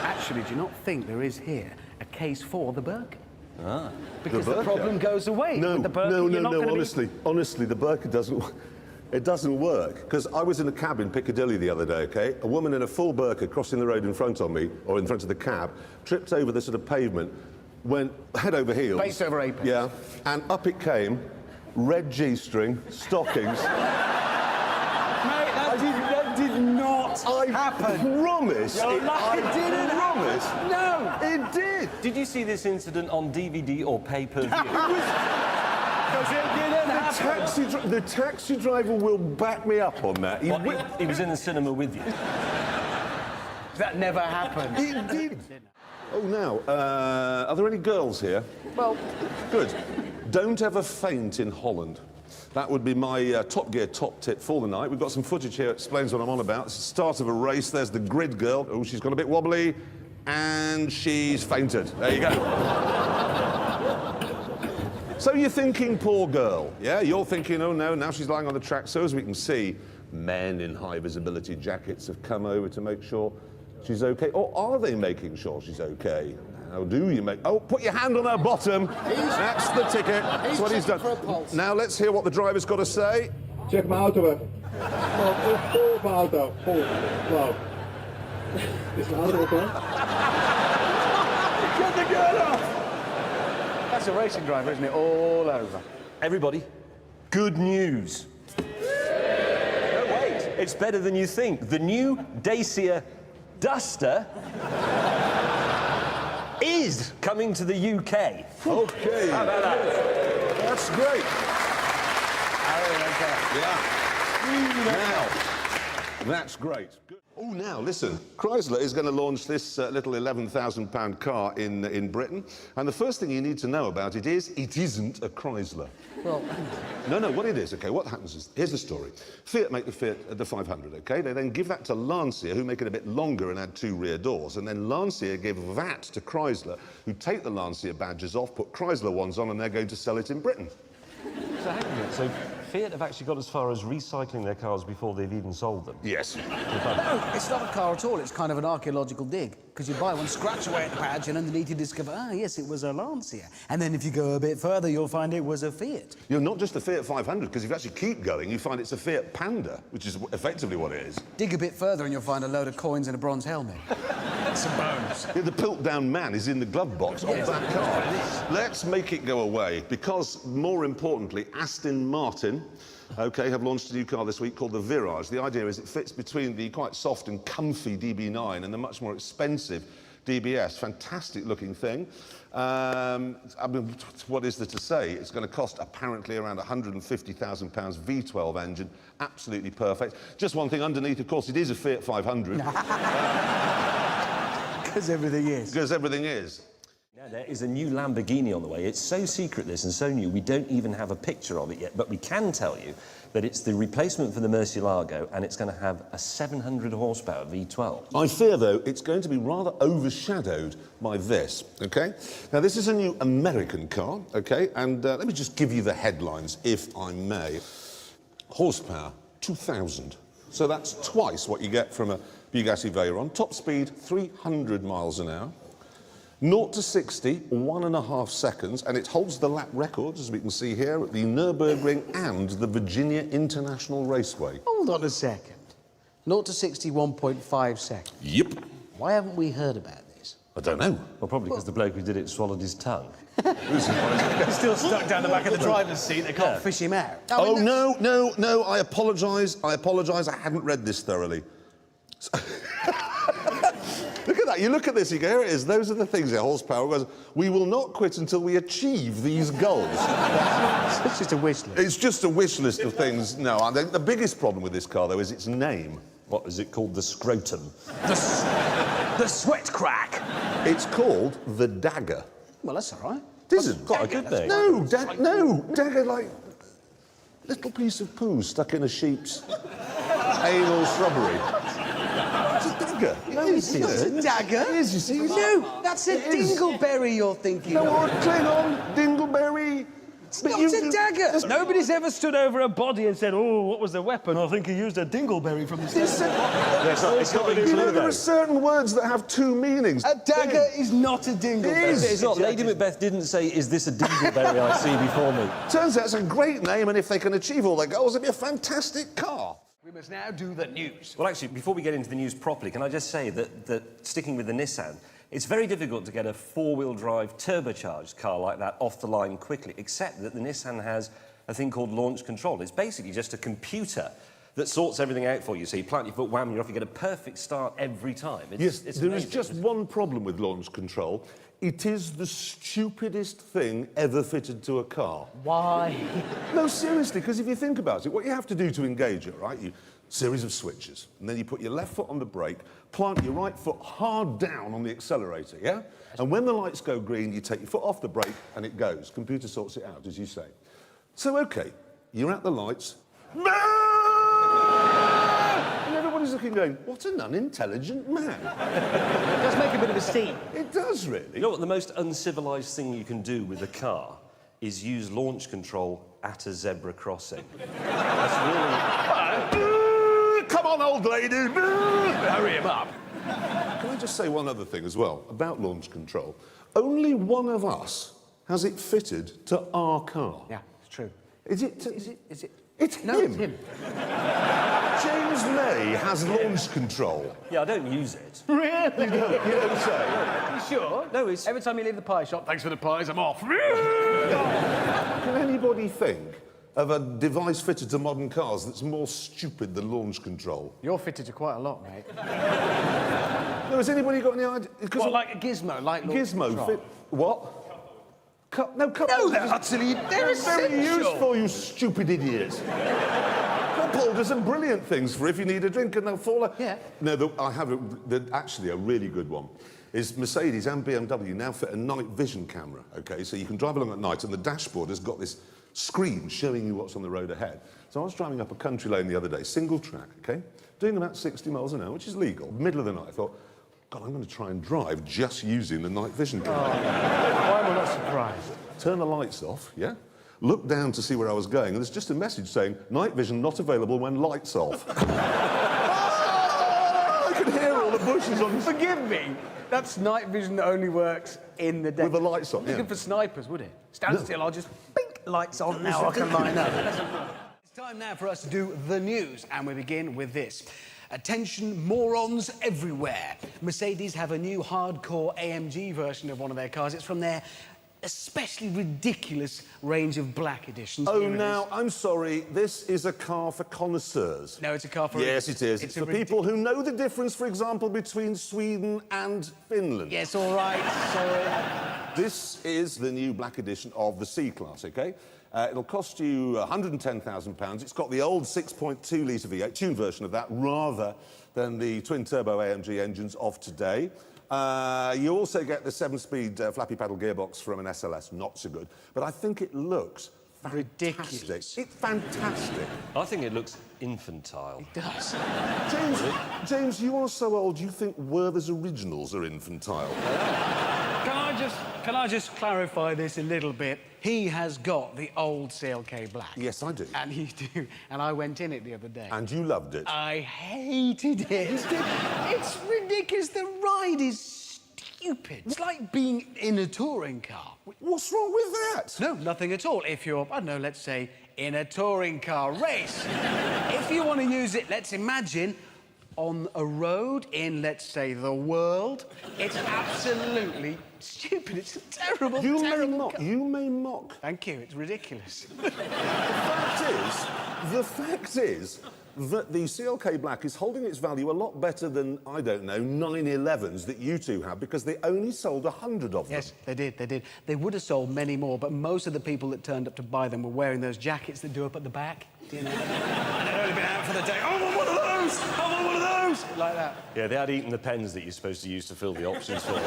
Actually, do you not think there is here a case for the burqa? Because The the burqa? problem goes away No, with the burqa. no, You're not gonna be- honestly, the burqa doesn't... It doesn't work, because I was in a cab in Piccadilly the other day, OK? A woman in a full burqa crossing the road in front of me, or in front of the cab, tripped over the sort of pavement, went head over heels. Face over apex. Yeah, and up it came, red G-string, stockings. Mate, that did not happen. Promise. You're lying. I didn't promise. No. It did. Did you see this incident on DVD or pay-per-view? Because it didn't happen. The taxi driver will back me up on that. He He was in the cinema with you. That never happened. It did. Oh, now, are there any girls here? Well, Good. Don't ever faint in Holland. That would be my Top Gear top tip for the night. We've got some footage here that explains what I'm on about. It's the start of a race. There's the grid girl. Oh, she's got a bit wobbly. And she's fainted. There you go. So you're thinking, poor girl. Yeah, you're thinking, oh no, now she's lying on the track. So as we can see, men in high visibility jackets have come over to make sure she's okay. Or are they making sure she's okay? How do you make... Oh, put your hand on her bottom. That's the ticket. That's what he's done. Now let's hear what the driver's got to say. Check mijn auto weg. Vol mijn auto. Vol. Wow. Is mijn auto open? get the girl off. That's a racing driver, isn't it? All over. Everybody, good news. No, wait, it's better than you think. The new Dacia Duster is coming to the UK. Okay. How about that? That's great. Yeah. Now, that's great. Good. Oh, now, listen. Chrysler is going to launch this little £11,000 car in Britain. And the first thing you need to know about it is, it isn't a Chrysler. Well, No, what it is, OK, what happens is, here's the story. Fiat make the 500, OK? They then give that to Lancia, who make it a bit longer and add 2 rear doors. And then Lancia give that to Chrysler, who take the Lancia badges off, put Chrysler ones on, and they're going to sell it in Britain. So hang on a minute. So Fiat have actually got as far as recycling their cars before they've even sold them. Yes. no, it's not a car at all. It's kind of an archaeological dig. Because you buy one, scratch away at the badge, and underneath you discover, ah, yes, it was a Lancia. And then if you go a bit further, you'll find it was a Fiat. You're not just a Fiat 500, because if you actually keep going, you find it's a Fiat Panda, which is effectively what it is. Dig a bit further and you'll find a load of coins and a bronze helmet. Some bones. The Piltdown Man is in the glove box of that car. Let's make it go away, because, more importantly, Aston Martin OK, have launched a new car this week called the Virage. The idea is it fits between the quite soft and comfy DB9 and the much more expensive DBS. Fantastic-looking thing. I mean, what is there to say? It's going to cost apparently around £150,000 V12 engine. Absolutely perfect. Just one thing underneath, of course, it is a Fiat 500. Because everything is. Because everything is. Now, there is a new Lamborghini on the way. It's so secret, this, and so new, we don't even have a picture of it yet. But we can tell you that it's the replacement for the Murcielago, and it's going to have a 700 horsepower V12. I fear, though, it's going to be rather overshadowed by this, OK? Now, this is a new American car, OK? And let me just give you the headlines, if I may. Horsepower, 2,000. So that's twice what you get from a Bugatti Veyron. Top speed, 300 miles an hour. 0 to 60, 1.5 seconds, and it holds the lap record, as we can see here, at the Nürburgring and the Virginia International Raceway. Hold on a second. 0 to 60, 1.5 seconds. Yep. Why haven't we heard about this? I don't know. Well, probably because the bloke who did it swallowed his tongue. He's still stuck down the back of the driver's seat. They can't Fish him out. Oh, no, I apologise, I hadn't read this thoroughly. Look at that, you look at this, you go, here it is, those are the things, the horsepower goes, we will not quit until we achieve these goals. It's just a wish list. It's just a wish list of things. No, I think the biggest problem with this car, though, is its name. What is it called? The Scrotum. The sweat crack. It's called the Dagger. Well, that's all right. It isn't. Quite a good name. No, Dagger like little piece of poo stuck in a sheep's anal shrubbery. It's a dagger. No, it's not a dagger. It is, you see. No, that's a dingleberry you're thinking No, of. or a Klingon, Dingleberry. It's not a dagger. Nobody's ever stood over a body and said, oh, what was the weapon? I think he used a dingleberry from the start. It's not You know, there are certain words that have two meanings. A dagger is not a dingleberry. It's not. Lady Macbeth didn't say, is this a dingleberry I see before me? Turns out it's a great name, and if they can achieve all their goals, it'd be a fantastic car. We must now do the news. Well, actually, before we get into the news properly, can I just say that sticking with the Nissan, it's very difficult to get a four-wheel drive turbocharged car like that off the line quickly, except that the Nissan has a thing called launch control. It's basically just a computer that sorts everything out for you. So you plant your foot, wham, you're off, you get a perfect start every time. Yes, It's there is amazing. just one problem with launch control. It is the stupidest thing ever fitted to a car. Why? No, seriously, because if you think about it, what you have to do to engage it, right? You series of switches, and then you put your left foot on the brake, plant your right foot hard down on the accelerator, yeah? And when the lights go green, you take your foot off the brake, and it goes. Computer sorts it out, as you say. So, OK, you're at the lights. And everybody's looking going, what an unintelligent man. It does make a bit of a scene. It does, really. You know what the most uncivilised thing you can do with a car is use launch control at a zebra crossing. That's really... Come on, old lady! Hurry him up. Can I just say one other thing as well about launch control? Only one of us has it fitted to our car. Yeah, it's true. Is it? Is it? It's No, him. it's him. James May has launch control. Yeah, I don't use it. Really? You don't say? You sure? No, it's... Every time you leave the pie shop, thanks for the pies, I'm off. Can anybody think of a device fitted to modern cars that's more stupid than launch control? You're fitted to quite a lot, mate. No, has anybody got any idea? What, like a gizmo? Like Gizmo fit... What? No, cup No, holders. they're utterly... They're Very essential. useful, you stupid idiot. Cup holders are brilliant things for if you need a drink and they'll fall out. Yeah. No, I have actually a really good one. Is Mercedes and BMW now fit a night vision camera, OK? So you can drive along at night and the dashboard has got this screen showing you what's on the road ahead. So I was driving up a country lane the other day, single track, OK? Doing about 60 miles an hour, which is legal. Middle of the night, I thought, God, I'm going to try and drive just using the night vision camera. Why am I not surprised? Turn the lights off, yeah? Look down to see where I was going, and there's just a message saying, night vision not available when lights off. I could hear all the bushes on... Forgive me. That's night vision that only works in the day. With the lights on, It's yeah. good for snipers, would it? Stand still, I'll just... Bink, lights on, now I can line up. It's time now for us to do the news, and we begin with this. Attention, morons everywhere. Mercedes have a new hardcore AMG version of one of their cars. It's from their especially ridiculous range of black editions. Oh, Here it now, is. I'm sorry, this is a car for connoisseurs. No, it's a car for... Yes, it is. It's It's for people who know the difference, for example, between Sweden and Finland. Yes, all right, sorry. This is the new black edition of the C-Class, OK? It'll cost you £110,000. It's got the old 6.2-litre V8, tuned version of that, rather than the twin-turbo AMG engines of today. You also get the 7-speed flappy paddle gearbox from an SLS, not so good. But I think it looks Ridiculous. fantastic. It's fantastic. I think it looks infantile. It does. James, you are so old, you think Werther's originals are infantile. Can I just clarify this a little bit? He has got the old CLK Black. Yes, I do. And you do. And I went in it the other day. And you loved it. I hated it. It's ridiculous. The ride is stupid. It's like being in a touring car. What's wrong with that? No, nothing at all. If you're, I don't know, let's say, in a touring car race. If you want to use it, let's imagine, on a road in, let's say, the world, it's absolutely stupid. It's a terrible, terrible car. You may mock. Thank you. It's ridiculous. The fact is that the CLK Black is holding its value a lot better than, I don't know, 911s that you two have, because they only sold 100 of them. Yes, they did, they did. They would have sold many more, but most of the people that turned up to buy them were wearing those jackets that do up at the back. Do you know? And they'd only been out for the day. I want one of those! I want one of those! Like that. Yeah, they had eaten the pens that you're supposed to use to fill the options for.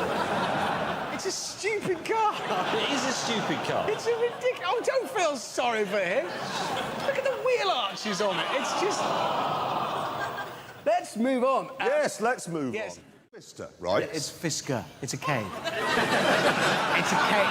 It's a stupid car. It is a stupid car. It's a ridiculous... Oh, don't feel sorry for him. Look at the wheel arches on it. It's just... Let's move on. Yes, let's move yes. on. Mister, right? It's Fisker. It's a K. It's a K.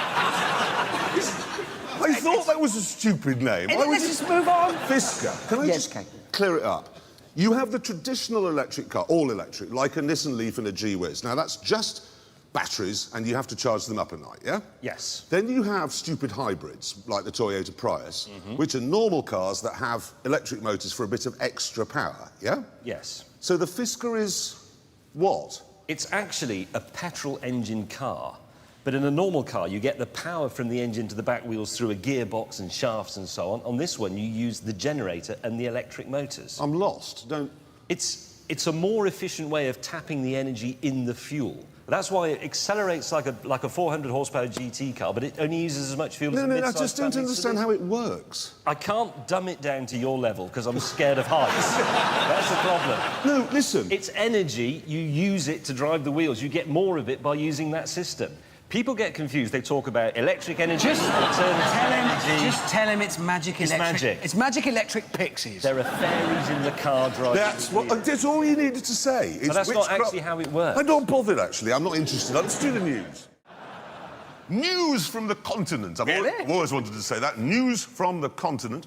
I thought that was a stupid name. Let's just move on. Fisker. Can I Yes, just Kate. clear it up? You have the traditional electric car, all electric, like a Nissan Leaf and a G-Wiz. Now, that's just batteries, and you have to charge them up at night, yeah? Yes. Then you have stupid hybrids, like the Toyota Prius, which are normal cars that have electric motors for a bit of extra power, yeah? Yes. So the Fisker is what? It's actually a petrol engine car. But in a normal car, you get the power from the engine to the back wheels through a gearbox and shafts and so on. On this one, you use the generator and the electric motors. I'm lost. Don't... It's a more efficient way of tapping the energy in the fuel. That's why it accelerates like a 400 horsepower GT car, but it only uses as much fuel as a I mid-sized just don't family understand sedan. how it works. I can't dumb it down to your level because I'm scared of heights. That's the problem. No, listen. It's energy. You use it to drive the wheels. You get more of it by using that system. People get confused. They talk about electric energy, alternative energy. Just tell him it's magic It's electric. magic. It's magic electric pixies. There are fairies in the car driving. That's all you needed to say. It's But that's not witchcraft. actually how it works. I'm not bothered, actually. I'm not interested. Let's do the news. News from the continent. I've always wanted to say that. News from the continent.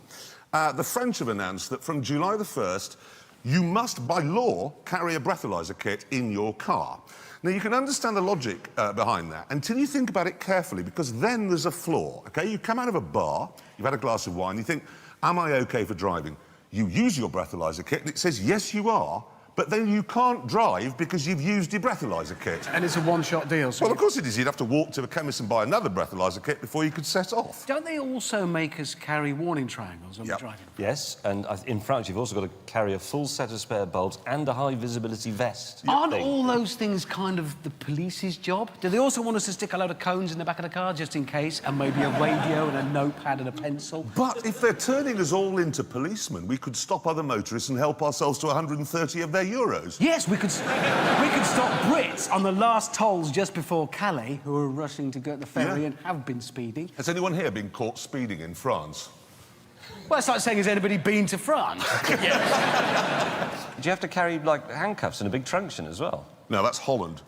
The French have announced that from July the 1st, you must, by law, carry a breathalyser kit in your car. Now, you can understand the logic behind that until you think about it carefully, because then there's a flaw, OK? You come out of a bar, you've had a glass of wine, you think, am I OK for driving? You use your breathalyser kit, and it says, yes, you are, but then you can't drive because you've used your breathalyser kit. And it's a one-shot deal. So Well, of course it is. You'd have to walk to a chemist and buy another breathalyser kit before you could set off. Don't they also make us carry warning triangles when we're driving? Yes, and in France you've also got to carry a full set of spare bulbs and a high-visibility vest. Aren't thing. all those things kind of the police's job? Do they also want us to stick a load of cones in the back of the car just in case, and maybe a radio and a notepad and a pencil? But if they're turning us all into policemen, we could stop other motorists and help ourselves to 130 of their euros. Yes, we could stop Brits on the last tolls just before Calais, who are rushing to get the ferry and have been speeding. Has anyone here been caught speeding in France? Well, it's like saying, has anybody been to France? Do you have to carry, like, handcuffs and a big truncheon as well? No, that's Holland.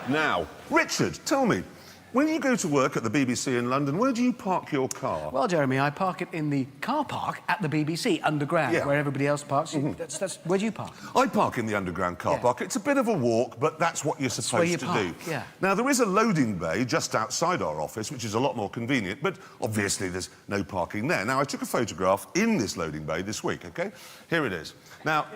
Now, Richard, tell me, when you go to work at the BBC in London, where do you park your car? Well, Jeremy, I park it in the car park at the BBC, underground, where everybody else parks. That's where do you park? I park in the underground car park. It's a bit of a walk, but that's what you're supposed to do. Yeah. Now, there is a loading bay just outside our office, which is a lot more convenient, but obviously there's no parking there. Now, I took a photograph in this loading bay this week, OK? Here it is. Now,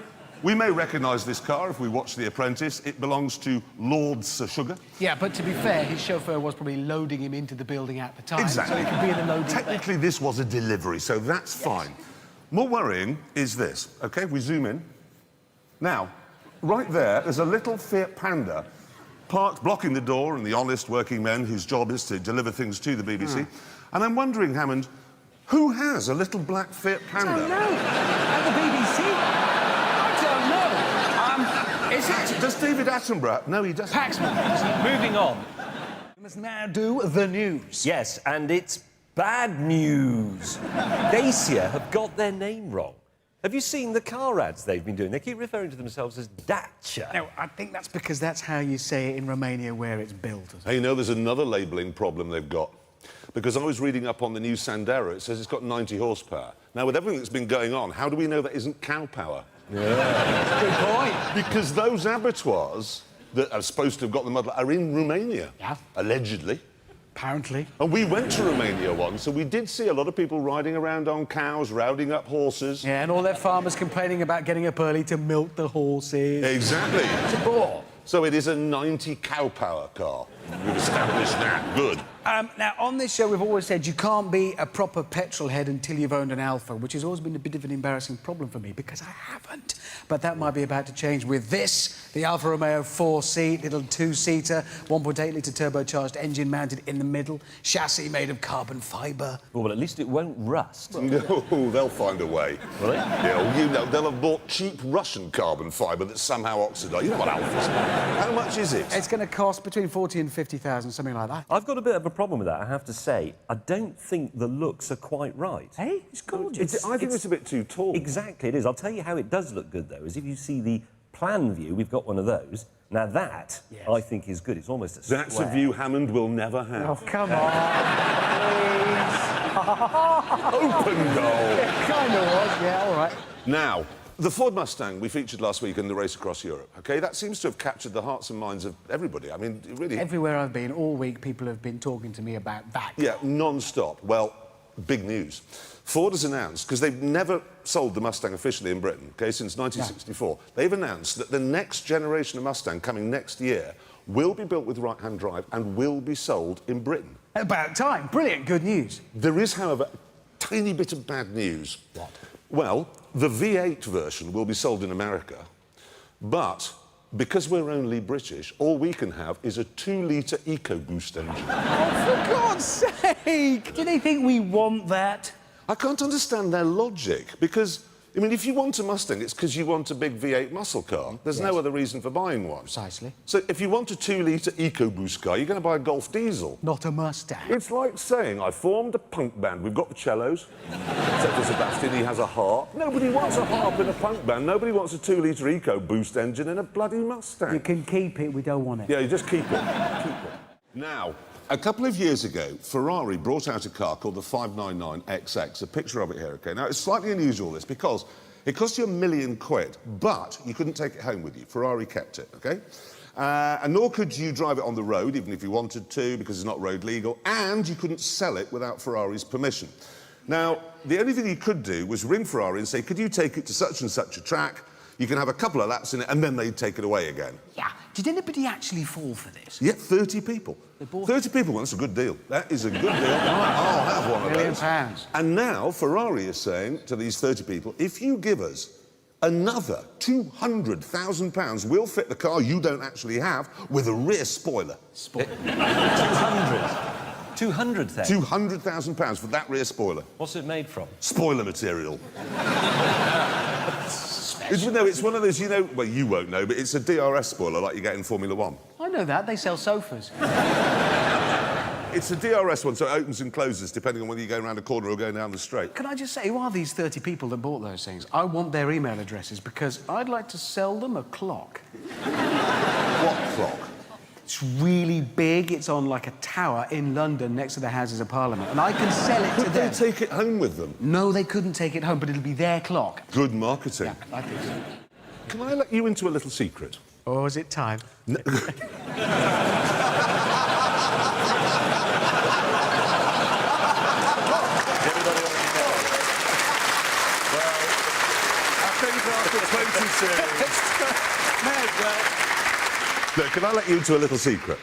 We may recognise this car if we watch The Apprentice. It belongs to Lord Sir Sugar. Yeah, but to be fair, his chauffeur was probably loading him into the building at the time. Exactly. So he could be in the loading bay. Technically, this was a delivery, so that's fine. More worrying is this, OK? We zoom in. Now, right there's a little Fiat Panda parked, blocking the door, and the honest working men whose job is to deliver things to the BBC. And I'm wondering, Hammond, who has a little black Fiat Panda? I don't know. At the BBC? I don't know. Is it? Does David Attenborough? No, he doesn't. Paxman. Moving on. We must now do the news. Yes, and it's bad news. Dacia have got their name wrong. Have you seen the car ads they've been doing? They keep referring to themselves as Dacia. No, I think that's because that's how you say it in Romania where it's built. Hey, you know, there's another labelling problem they've got. Because I was reading up on the new Sandero, it says it's got 90 horsepower. Now, with everything that's been going on, how do we know that isn't cow power? Yeah. Good point. Because those abattoirs that are supposed to have got the model are in Romania. Yeah. Allegedly. Apparently. And we went to Romania once, so we did see a lot of people riding around on cows, rounding up horses. Yeah, and all their farmers complaining about getting up early to milk the horses. Exactly. It's a bore. So it is a 90 cow power car. We've established that. Good. Now, on this show, we've always said you can't be a proper petrol head until you've owned an Alfa, which has always been a bit of an embarrassing problem for me, because I haven't. But that might be about to change with this, the Alfa Romeo 4-seat, little two-seater, 1.8-litre turbocharged engine mounted in the middle, chassis made of carbon fibre. Well, at least it won't rust. No, they'll find a way. Will they? Yeah, well, you know, they'll have bought cheap Russian carbon fibre that's somehow oxidised. You know what Alphas are. How much is it? It's going to cost between 40 and 50,000, something like that. I've got a bit of a problem with that, I have to say. I don't think the looks are quite right. Hey, it's gorgeous. I think it's a bit too tall. Exactly, it is. I'll tell you how it does look good, though, is if you see the plan view, we've got one of those. Now, that, Yes. I think, is good. It's almost a square. That's a view Hammond will never have. Oh, come on, please. Open goal. It kind of was, yeah, all right. Now, the Ford Mustang we featured last week in the race across Europe, OK? That seems to have captured the hearts and minds of everybody. I mean, really... Everywhere I've been, all week, people have been talking to me about that. Yeah, non-stop. Well, big news. Ford has announced, because they've never sold the Mustang officially in Britain, OK, since 1964, they've announced that the next generation of Mustang coming next year will be built with right-hand drive and will be sold in Britain. About time. Brilliant, good news. There is, however, a tiny bit of bad news. What? Well, the V8 version will be sold in America, but because we're only British, all we can have is a 2-litre EcoBoost engine. Oh, for God's sake! Do they think we want that? I can't understand their logic, because, I mean, if you want a Mustang, it's because you want a big V8 muscle car. There's no other reason for buying one. Precisely. So if you want a 2-litre EcoBoost car, you're going to buy a Golf diesel. Not a Mustang. It's like saying, I formed a punk band. We've got the cellos, except for Sebastian, he has a harp. Nobody wants a harp in a punk band. Nobody wants a 2-litre EcoBoost engine in a bloody Mustang. You can keep it, we don't want it. Yeah, you just keep it. Keep it. Now, a couple of years ago, Ferrari brought out a car called the 599XX, a picture of it here, OK? Now, it's slightly unusual, this, because it cost you £1 million, but you couldn't take it home with you. Ferrari kept it, OK? And nor could you drive it on the road, even if you wanted to, because it's not road legal, and you couldn't sell it without Ferrari's permission. Now, the only thing you could do was ring Ferrari and say, could you take it to such and such a track? You can have a couple of laps in it, and then they'd take it away again. Yeah. Did anybody actually fall for this? Yeah, 30 people. They bought 30 people, well, that's a good deal. That is a good deal. I'll have one of £1 million. those. And now Ferrari is saying to these 30 people, if you give us another £200,000, we'll fit the car you don't actually have with a rear spoiler. 200,000? £200,000 for that rear spoiler. What's it made from? Spoiler material. It's one of those, you know, well, you won't know, but it's a DRS spoiler like you get in Formula 1. I know that, they sell sofas. It's a DRS one, so it opens and closes depending on whether you're going around a corner or going down the straight. Can I just say, who are these 30 people that bought those things? I want their email addresses because I'd like to sell them a clock. What clock? It's really big. It's on like a tower in London next to the Houses of Parliament. And I can sell it to Could they them. take it home with them? No, they couldn't take it home, but it'll be their clock. Good marketing. Yeah, I think so. Can I let you into a little secret? Oh, is it time? No. Look, can I let you into a little secret?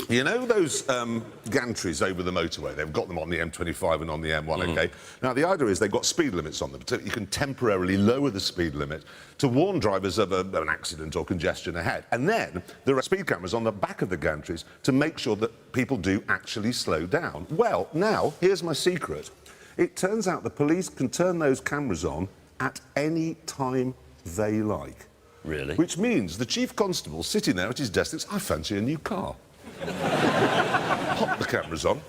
You know those gantries over the motorway? They've got them on the M25 and on the M1, OK? Now, the idea is they've got speed limits on them, so you can temporarily lower the speed limit to warn drivers of an accident or congestion ahead. And then there are speed cameras on the back of the gantries to make sure that people do actually slow down. Well, now, here's my secret. It turns out the police can turn those cameras on at any time they like. Really? Which means the chief constable sitting there at his desk thinks, I fancy a new car. Pop the cameras on,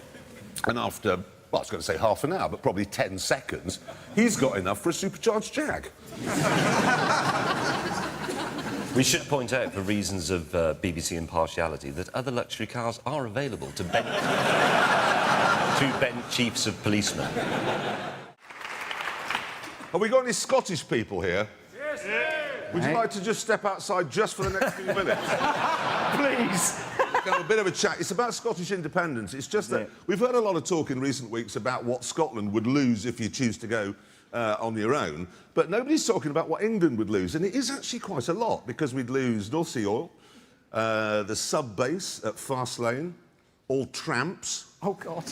and after, well, I was going to say half an hour, but probably 10 seconds, he's got enough for a supercharged Jag. We should point out, for reasons of BBC impartiality, that other luxury cars are available to bent chiefs of policemen. Have we got any Scottish people here? Yes. Would you like to just step outside just for the next few minutes? Please. Have a bit of a chat. It's about Scottish independence. It's just that we've heard a lot of talk in recent weeks about what Scotland would lose if you choose to go on your own, but nobody's talking about what England would lose, and it is actually quite a lot, because we'd lose North Sea Oil, the sub-base at Fastlane, all tramps. Oh, God.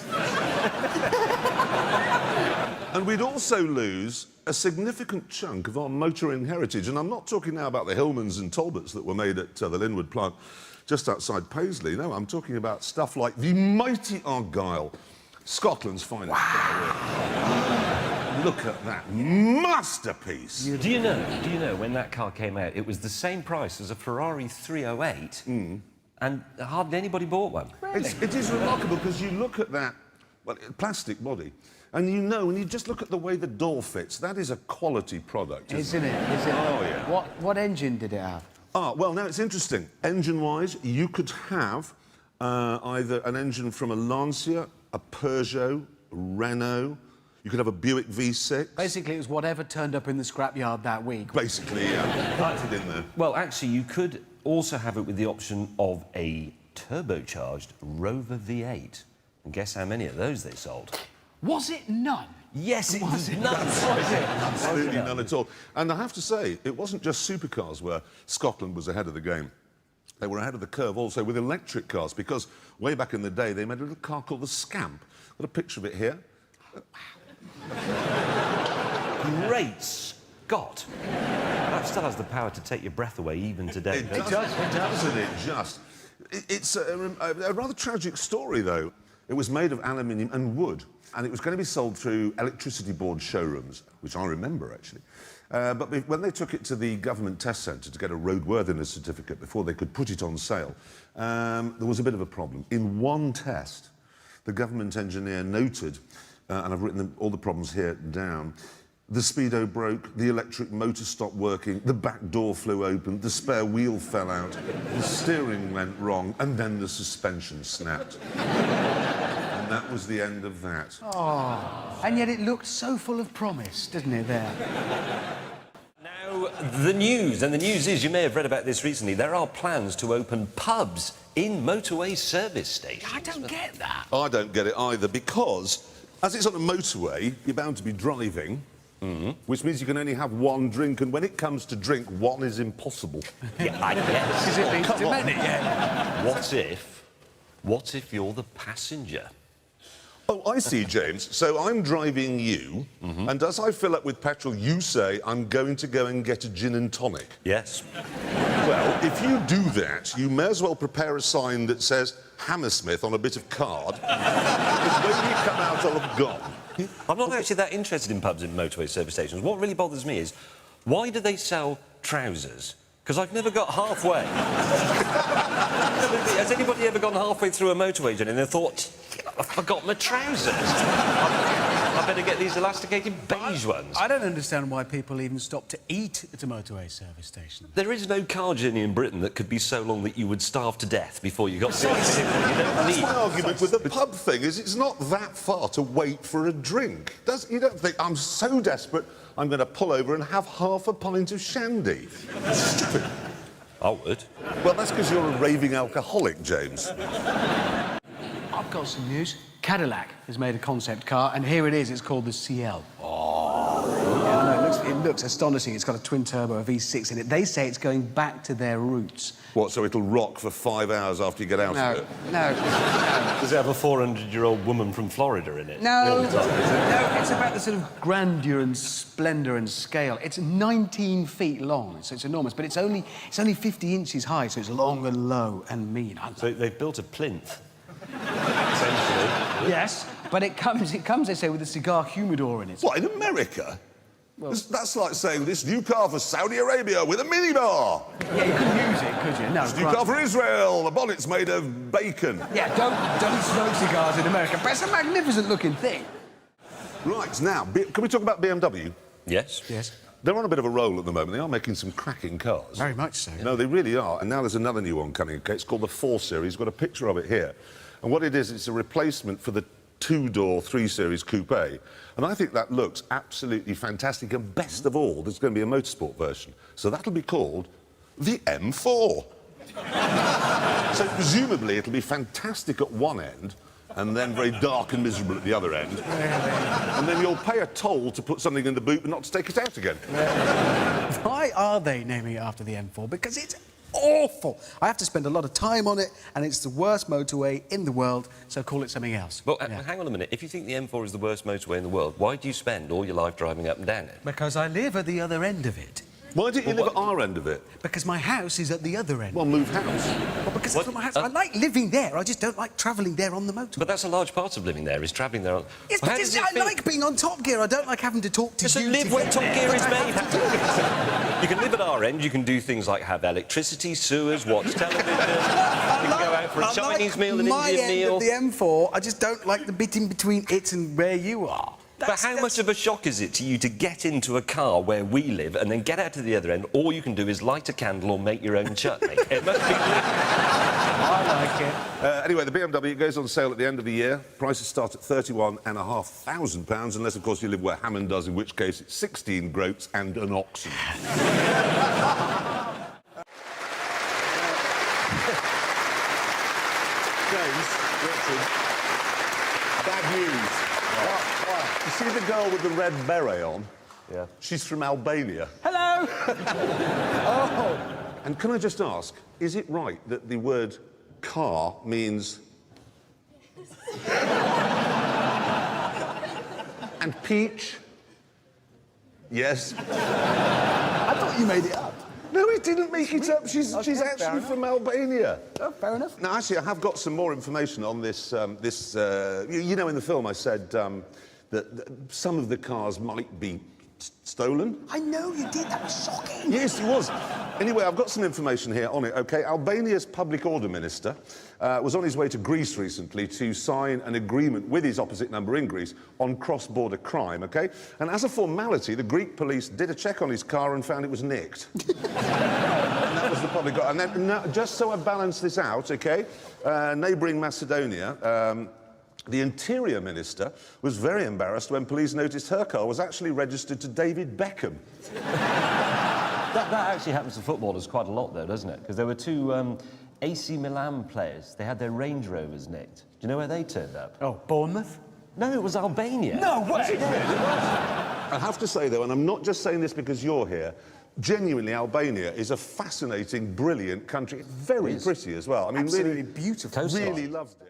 And we'd also lose a significant chunk of our motoring heritage. And I'm not talking now about the Hillmans and Talbots that were made at the Linwood plant just outside Paisley. No, I'm talking about stuff like the mighty Argyll, Scotland's finest. Wow. Look at that masterpiece. Do you know, when that car came out, it was the same price as a Ferrari 308, and hardly anybody bought one. Really? It is remarkable, because you look at that, well, plastic body, and you know, when you just look at the way the door fits, that is a quality product, isn't it? Is it? Oh, yeah. What engine did it have? Ah, well, now, it's interesting. Engine-wise, you could have either an engine from a Lancia, a Peugeot, Renault. You could have a Buick V6. Basically, it was whatever turned up in the scrapyard that week. Basically, yeah. Packed it in there. Well, actually, you could also have it with the option of a turbocharged Rover V8. And guess how many of those they sold? Was it none? Yes, it was none. Absolutely none at all. And I have to say, it wasn't just supercars where Scotland was ahead of the game. They were ahead of the curve also with electric cars, because way back in the day, they made a little car called the Scamp. Got a picture of it here. Great Scott. That still has the power to take your breath away even today. It doesn't it, just? It's a rather tragic story, though. It was made of aluminium and wood, and it was going to be sold through electricity board showrooms, which I remember, actually. But when they took it to the government test centre to get a roadworthiness certificate before they could put it on sale, there was a bit of a problem. In one test, the government engineer noted, and I've written all the problems here down, the speedo broke, the electric motor stopped working, the back door flew open, the spare wheel fell out, the steering went wrong, and then the suspension snapped. And that was the end of that. Oh, and yet it looked so full of promise, didn't it, there? Now, the news, and the news is, you may have read about this recently, there are plans to open pubs in motorway service stations. I don't get that. I don't get it either, because as it's on a motorway, you're bound to be driving, which means you can only have one drink, and when it comes to drink, one is impossible. Yeah, I guess. Because it leads to many, yeah. What if you're the passenger? Oh, I see, James. So I'm driving you, and as I fill up with petrol, you say, I'm going to go and get a gin and tonic. Yes. Well, if you do that, you may as well prepare a sign that says Hammersmith on a bit of card, because when you come out, I'll have gone. I'm not actually that interested in pubs and motorway service stations. What really bothers me is, why do they sell trousers? Because I've never got halfway. Has anybody ever gone halfway through a motorway journey and they thought, I forgot my trousers? I better get these elasticated beige ones. I don't understand why people even stop to eat at a motorway service station. There is no car journey in Britain that could be so long that you would starve to death before you got to it. That's my argument with the pub thing, is it's not that far to wait for a drink. You don't think, I'm so desperate, I'm going to pull over and have half a pint of shandy. Stupid. I would. Well, that's because you're a raving alcoholic, James. I've got some news. Cadillac has made a concept car, and here it is. It's called the CL. Oh. Yeah, I know, looks astonishing. It's got a twin-turbo, a V6 in it. They say it's going back to their roots. What, so it'll rock for 5 hours after you get out of it? No. Does it have a 400-year-old woman from Florida in it? No, it's about the sort of grandeur and splendour and scale. It's 19 feet long, so it's enormous, but it's only 50 inches high, so it's long and low and mean. So they've built a plinth, essentially. Yes, but it comes, they say, with a cigar humidor in it. What, in America? Well, that's like saying this new car for Saudi Arabia with a minibar. Yeah, you couldn't use it, could you? No. This new car for Israel. The bonnet's made of bacon. Yeah, don't smoke cigars in America, but it's a magnificent-looking thing. Right, now, can we talk about BMW? Yes. Yes. They're on a bit of a roll at the moment. They are making some cracking cars. Very much so. Yeah. No, they really are. And now there's another new one coming, OK? It's called the 4 Series. Got a picture of it here. And what it is, it's a replacement for the 2-door 3 Series Coupe. And I think that looks absolutely fantastic. And best of all, there's going to be a motorsport version. So that'll be called the M4. So presumably it'll be fantastic at one end and then very dark and miserable at the other end. And then you'll pay a toll to put something in the boot but not to take it out again. Why are they naming it after the M4? Because it's awful. I have to spend a lot of time on it, and it's the worst motorway in the world, so call it something else. Well, hang on a minute. If you think the M4 is the worst motorway in the world, why do you spend all your life driving up and down it? Because I live at the other end of it. Why don't you live at our end of it? Because my house is at the other end. Well, move house. Well, because that's my house. I like living there, I just don't like travelling there on the motorway. But that's a large part of living there, is travelling there on... Yes, Well, but I like being on Top Gear. I don't like having to talk to Just you. live where Top Gear is made. You can live at our end, you can do things like have electricity, sewers, watch television, you can go out for a Chinese meal, an Indian meal... My end of the M4, I just don't like the bit in between it and where you are. But how much of a shock is it to you to get into a car where we live and then get out to the other end? All you can do is light a candle or make your own chutney. It must be... I like it. Anyway, the BMW goes on sale at the end of the year. Prices start at £31,500, unless, of course, you live where Hammond does, in which case it's 16 groats and an oxen. James, Richard, bad news. You see the girl with the red beret on? Yeah. She's from Albania. Hello! Oh! And can I just ask, is it right that the word car means... and peach? Yes. I thought you made it up. No, he didn't make it up. She's actually from Albania. Oh, fair enough. Now, actually, I have got some more information on this. You know, in the film, I said that some of the cars might be stolen. I know you did. That was shocking. Yes, it was. Anyway, I've got some information here on it, OK? Albania's public order minister was on his way to Greece recently to sign an agreement with his opposite number in Greece on cross-border crime, OK? And as a formality, the Greek police did a check on his car and found it was nicked. And that was the public order. And then, now, just so I balance this out, OK? Neighbouring Macedonia... the Interior Minister was very embarrassed when police noticed her car was actually registered to David Beckham. That actually happens to footballers quite a lot, though, doesn't it? Because there were two AC Milan players. They had their Range Rovers nicked. Do you know where they turned up? Oh, Bournemouth? No, it was Albania. No way! I have to say, though, and I'm not just saying this because you're here, genuinely, Albania is a fascinating, brilliant country. Very pretty as well. I mean, Absolutely really beautiful. Really loved it.